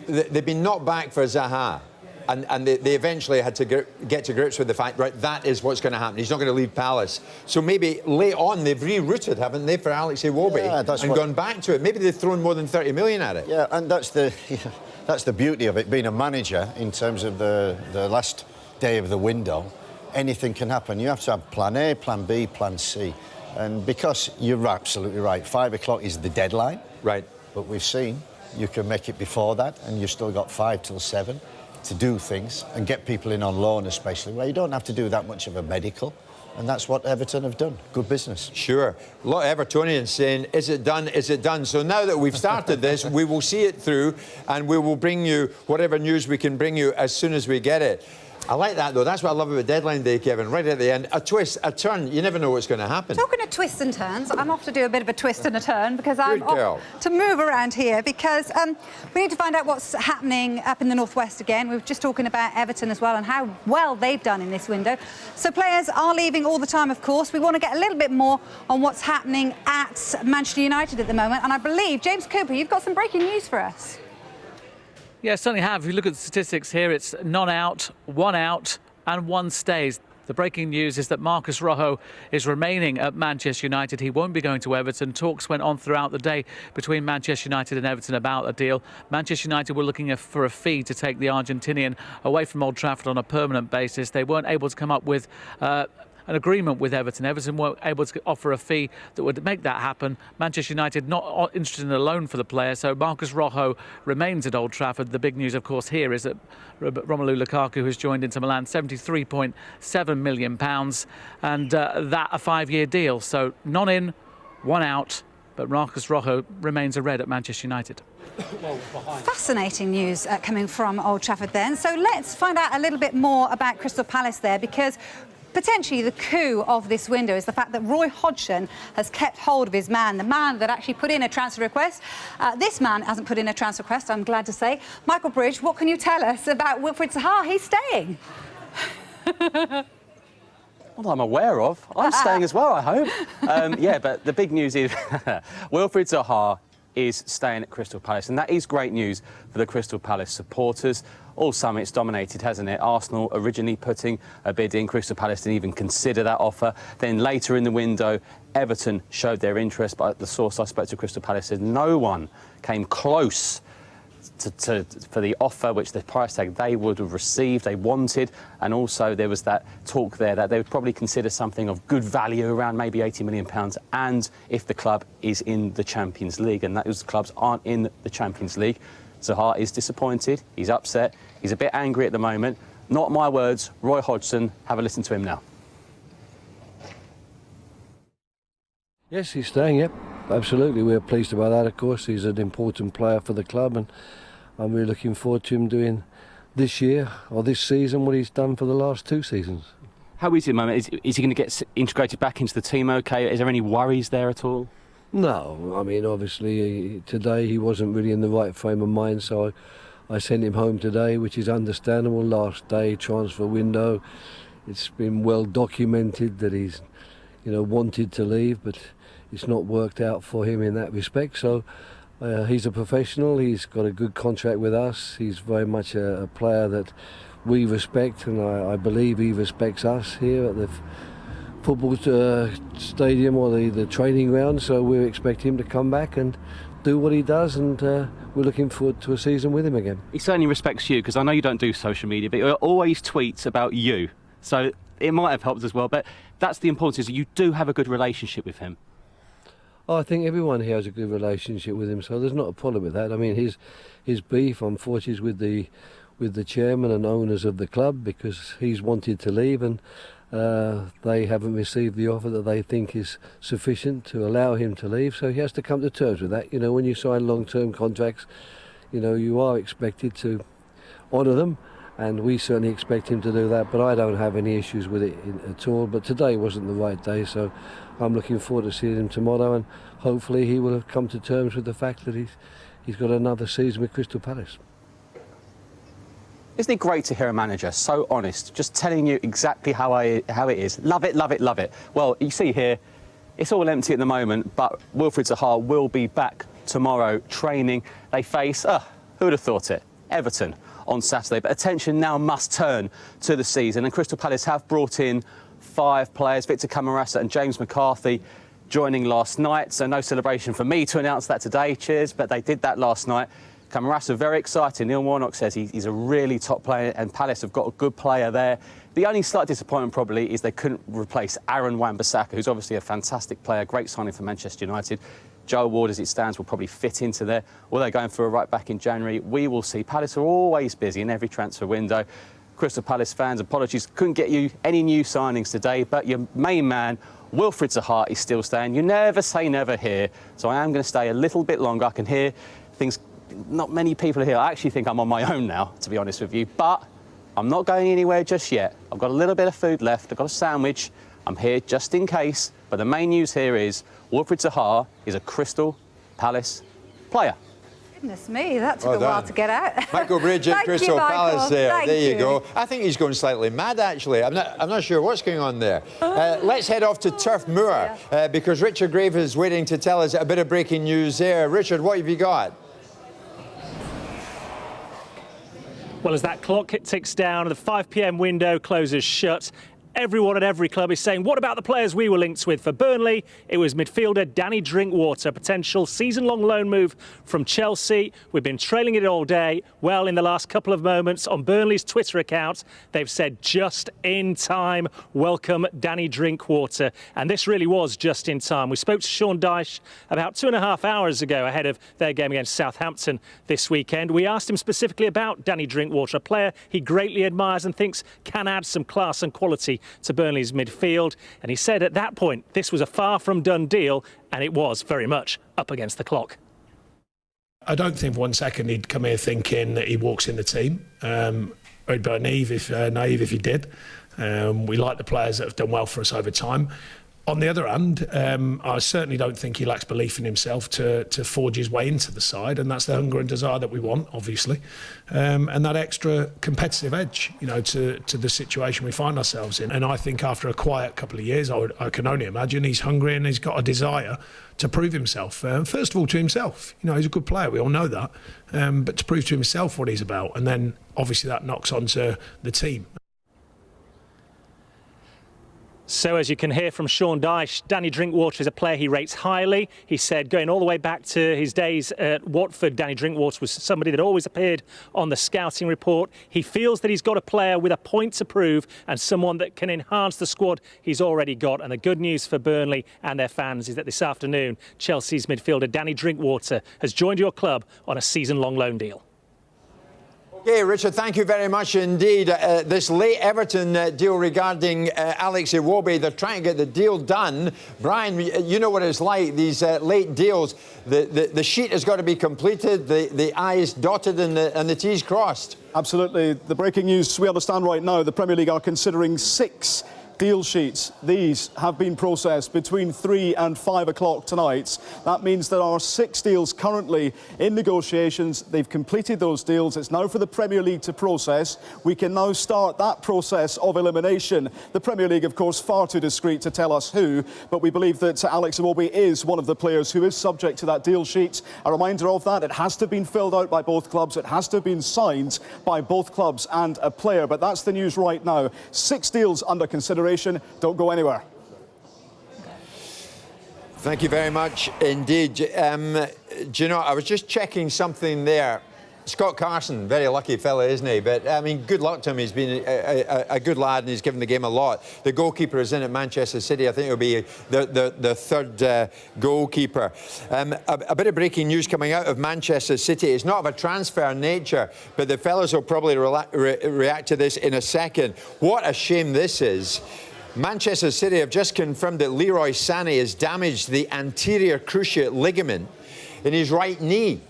they've been knocked back for Zaha. And they eventually had to get to grips with the fact, right, that is what's going to happen. He's not going to leave Palace. So maybe late on they've rerouted, haven't they, for Alex Iwobi, and gone back to it. Maybe they've thrown more than 30 million at it. Yeah, and that's the beauty of it, being a manager in terms of the last day of the window. Anything can happen. You have to have plan A, plan B, plan C. And because you're absolutely right, 5 o'clock is the deadline. Right. But we've seen you can make it before that, and you've still got 5 till 7. To do things and get people in on loan, especially where you don't have to do that much of a medical, and that's what Everton have done. Good business. Sure. A lot of Evertonians saying, is it done, is it done? So now that we've started this, we will see it through, and we will bring you whatever news we can bring you as soon as we get it. I like that, though. That's what I love about deadline day, Kevin. Right at the end, a twist, a turn. You never know what's going to happen. Talking of twists and turns, I'm off to do a bit of a twist and a turn because I'm off to move around here because we need to find out what's happening up in the northwest again. We were just talking about Everton as well and how well they've done in this window. So players are leaving all the time, of course. We want to get a little bit more on what's happening at Manchester United at the moment. And I believe, James Cooper, you've got some breaking news for us. Yeah, I certainly have. If you look at the statistics here, it's none out, 1 out and 1 stays. The breaking news is that Marcus Rojo is remaining at Manchester United. He won't be going to Everton. Talks went on throughout the day between Manchester United and Everton about a deal. Manchester United were looking for a fee to take the Argentinian away from Old Trafford on a permanent basis. They weren't able to come up with an agreement with Everton. Everton weren't able to offer a fee that would make that happen. Manchester United not interested in a loan for the player, so Marcus Rojo remains at Old Trafford. The big news, of course, here is that Romelu Lukaku has joined Inter Milan, £73.7 million, and that a 5-year deal. So none in, 1 out, but Marcus Rojo remains a Red at Manchester United. Fascinating news coming from Old Trafford then. So let's find out a little bit more about Crystal Palace there, because potentially the coup of this window is the fact that Roy Hodgson has kept hold of his man, the man that actually put in a transfer request. This man hasn't put in a transfer request, I'm glad to say. Michael Bridge, what can you tell us about Wilfried Zaha? He's staying. Well, I'm aware of. I'm staying as well, I hope. Yeah, but the big news is Wilfried Zaha is staying at Crystal Palace, and that is great news for the Crystal Palace supporters. All summer it's dominated, hasn't it? Arsenal originally putting a bid in, Crystal Palace didn't even consider that offer. Then later in the window, Everton showed their interest, but the source I spoke to Crystal Palace said no one came close for the offer, which the price tag they would have received, they wanted. And also there was that talk there that they would probably consider something of good value around maybe £80 million, and if the club is in the Champions League, and those clubs aren't in the Champions League. Zaha is disappointed, he's upset, he's a bit angry at the moment. Not my words, Roy Hodgson. Have a listen to him now. Yes, he's staying, yep. Absolutely, we're pleased about that, of course. He's an important player for the club, and I'm really looking forward to him doing this year, or this season, what he's done for the last 2 seasons. How is he at the moment? Is he going to get integrated back into the team okay? Is there any worries there at all? No, I mean, obviously, today he wasn't really in the right frame of mind, so I sent him home today, which is understandable. Last day, transfer window. It's been well documented that he's, wanted to leave, but it's not worked out for him in that respect. So he's a professional. He's got a good contract with us. He's very much a player that we respect, and I believe he respects us here at the football stadium or the training ground. So we expect him to come back and do what he does, and we're looking forward to a season with him again. He certainly respects you, because I know you don't do social media, but he always tweets about you. So it might have helped as well, but that's the importance, is you do have a good relationship with him. I think everyone here has a good relationship with him, so there's not a problem with that. I mean, his beef, unfortunately, is with the chairman and owners of the club, because he's wanted to leave, and they haven't received the offer that they think is sufficient to allow him to leave, so he has to come to terms with that. When you sign long-term contracts, you are expected to honour them, and we certainly expect him to do that, but I don't have any issues with it at all. But today wasn't the right day, so I'm looking forward to seeing him tomorrow, and hopefully he will have come to terms with the fact that he's got another season with Crystal Palace. Isn't it great to hear a manager so honest, just telling you exactly how it is? Love it, love it, love it. Well, you see here, it's all empty at the moment, but Wilfried Zaha will be back tomorrow training. They face, who would have thought it, Everton on Saturday. But attention now must turn to the season, and Crystal Palace have brought in 5 players, Victor Camarasa and James McCarthy joining last night, so no celebration for me to announce that today, cheers, but they did that last night. Camarasa very excited. Neil Warnock says he's a really top player, and Palace have got a good player there. The only slight disappointment probably is they couldn't replace Aaron Wan-Bissaka, who's obviously a fantastic player, great signing for Manchester United. Joe Ward, as it stands, will probably fit into there. Or they're going for a right back in January. We will see. Palace are always busy in every transfer window. Crystal Palace fans, apologies, couldn't get you any new signings today, but your main man, Wilfried Zaha, is still staying. You never say never here, so I am going to stay a little bit longer. I can hear things, not many people are here. I actually think I'm on my own now, to be honest with you, but I'm not going anywhere just yet. I've got a little bit of food left. I've got a sandwich. I'm here just in case, but the main news here is Wilfried Zaha is a Crystal Palace player. Goodness me, that took a while to get out. Michael Bridge at Crystal Palace there. There you go. I think he's going slightly mad, actually. I'm not sure what's going on there. Let's head off to Turf Moor, because Richard Grave is waiting to tell us a bit of breaking news there. Richard, what have you got? Well, as that clock ticks down and the 5 p.m. window closes shut, everyone at every club is saying, what about the players we were linked with? For Burnley, it was midfielder Danny Drinkwater, potential season-long loan move from Chelsea. We've been trailing it all day. Well, in the last couple of moments on Burnley's Twitter account, they've said just in time, welcome Danny Drinkwater. And this really was just in time. We spoke to Sean Dyche about 2.5 hours ago ahead of their game against Southampton this weekend. We asked him specifically about Danny Drinkwater, a player he greatly admires and thinks can add some class and quality to Burnley's midfield, and he said at that point this was a far from done deal, and it was very much up against the clock. I don't think for 1 second he'd come here thinking that he walks in the team. I'd be naive if he did. We like the players that have done well for us over time. On the other hand, I certainly don't think he lacks belief in himself to forge his way into the side, and that's the hunger and desire that we want, obviously, and that extra competitive edge, to the situation we find ourselves in. And I think after a quiet couple of years, I can only imagine he's hungry and he's got a desire to prove himself. First of all, to himself. He's a good player, we all know that, but to prove to himself what he's about, and then obviously that knocks onto the team. So as you can hear from Sean Dyche, Danny Drinkwater is a player he rates highly. He said going all the way back to his days at Watford, Danny Drinkwater was somebody that always appeared on the scouting report. He feels that he's got a player with a point to prove and someone that can enhance the squad he's already got. And the good news for Burnley and their fans is that this afternoon, Chelsea's midfielder Danny Drinkwater has joined your club on a season-long loan deal. Okay, Richard, thank you very much indeed. This late Everton deal regarding Alex Iwobi, they're trying to get the deal done. Brian, you know what it's like, these late deals. The sheet has got to be completed, the I's dotted and the T's crossed. Absolutely. The breaking news we understand right now, the Premier League are considering 6 deal sheets. These have been processed between 3 and 5 o'clock tonight. That means there are 6 deals currently in negotiations. They've completed those deals. It's now for the Premier League to process. We can now start that process of elimination. The Premier League, of course, far too discreet to tell us who, but we believe that Alex Iwobi is one of the players who is subject to that deal sheet. A reminder of that, it has to have been filled out by both clubs. It has to have been signed by both clubs and a player, but that's the news right now. 6 deals under consideration. Don't go anywhere. Thank you very much indeed. Do you know, I was just checking something there. Scott Carson, very lucky fella, isn't he? But, I mean, good luck to him. He's been a good lad and he's given the game a lot. The goalkeeper is in at Manchester City. I think it'll be the third goalkeeper. A bit of breaking news coming out of Manchester City. It's not of a transfer nature, but the fellas will probably react to this in a second. What a shame this is. Manchester City have just confirmed that Leroy Sané has damaged the anterior cruciate ligament in his right knee.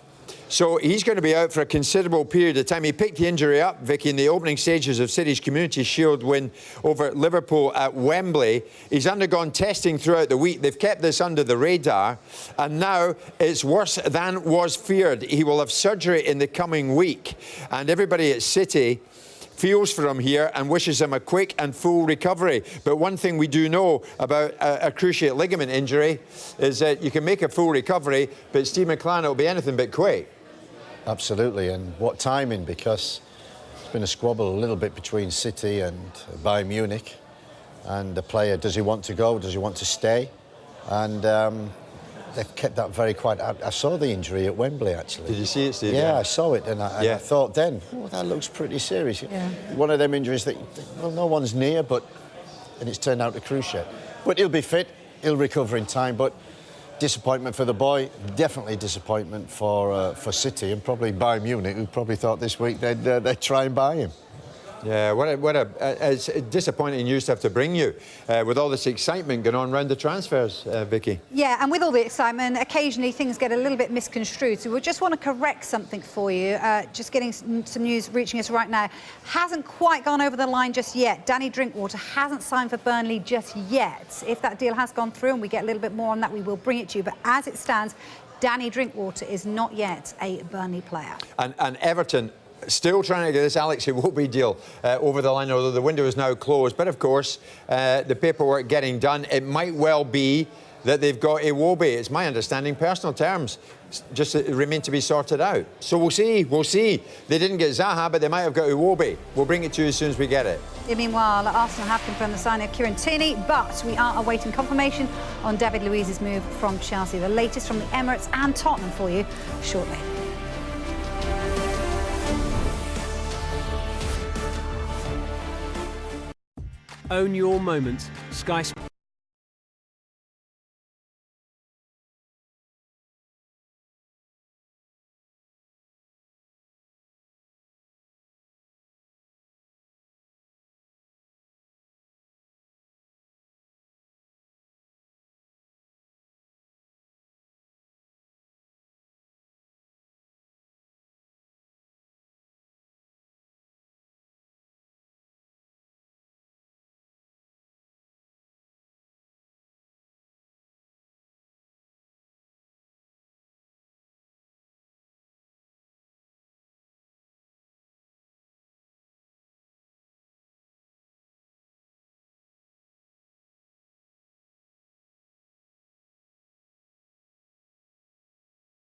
So he's going to be out for a considerable period of time. He picked the injury up, Vicky, in the opening stages of City's Community Shield win over Liverpool at Wembley. He's undergone testing throughout the week. They've kept this under the radar, and now it's worse than was feared. He will have surgery in the coming week, and everybody at City feels for him here and wishes him a quick and full recovery. But one thing we do know about a cruciate ligament injury is that you can make a full recovery, but Steve McClaren will be anything but quick. Absolutely, and what timing, because it's been a squabble a little bit between City and Bayern Munich, and the player, does he want to go, does he want to stay? And they've kept that very quiet. I saw the injury at Wembley, actually. Did you see it, Steve? Yeah, I saw it, and I thought then, oh, that looks pretty serious. Yeah. One of them injuries that, well, no one's near, and it's turned out to cruciate. But he'll be fit, he'll recover in time, but disappointment for the boy, definitely disappointment for City, and probably Bayern Munich, who probably thought this week they'd try and buy him. Yeah, what a disappointing news to have to bring you with all this excitement going on around the transfers, Vicky. Yeah, and with all the excitement, occasionally things get a little bit misconstrued. So we just want to correct something for you. Just getting some news reaching us right now. Hasn't quite gone over the line just yet. Danny Drinkwater hasn't signed for Burnley just yet. If that deal has gone through and we get a little bit more on that, we will bring it to you. But as it stands, Danny Drinkwater is not yet a Burnley player. And Everton still trying to get this Alex Iwobi deal over the line, although the window is now closed. But of course, the paperwork getting done, it might well be that they've got Iwobi. It's my understanding, personal terms just remain to be sorted out. So we'll see. They didn't get Zaha, but they might have got Iwobi. We'll bring it to you as soon as we get it. Meanwhile, Arsenal have confirmed the signing of Kieran Tierney, but we are awaiting confirmation on David Luiz's move from Chelsea. The latest from the Emirates and Tottenham for you shortly. Own your moment. Sky Sports.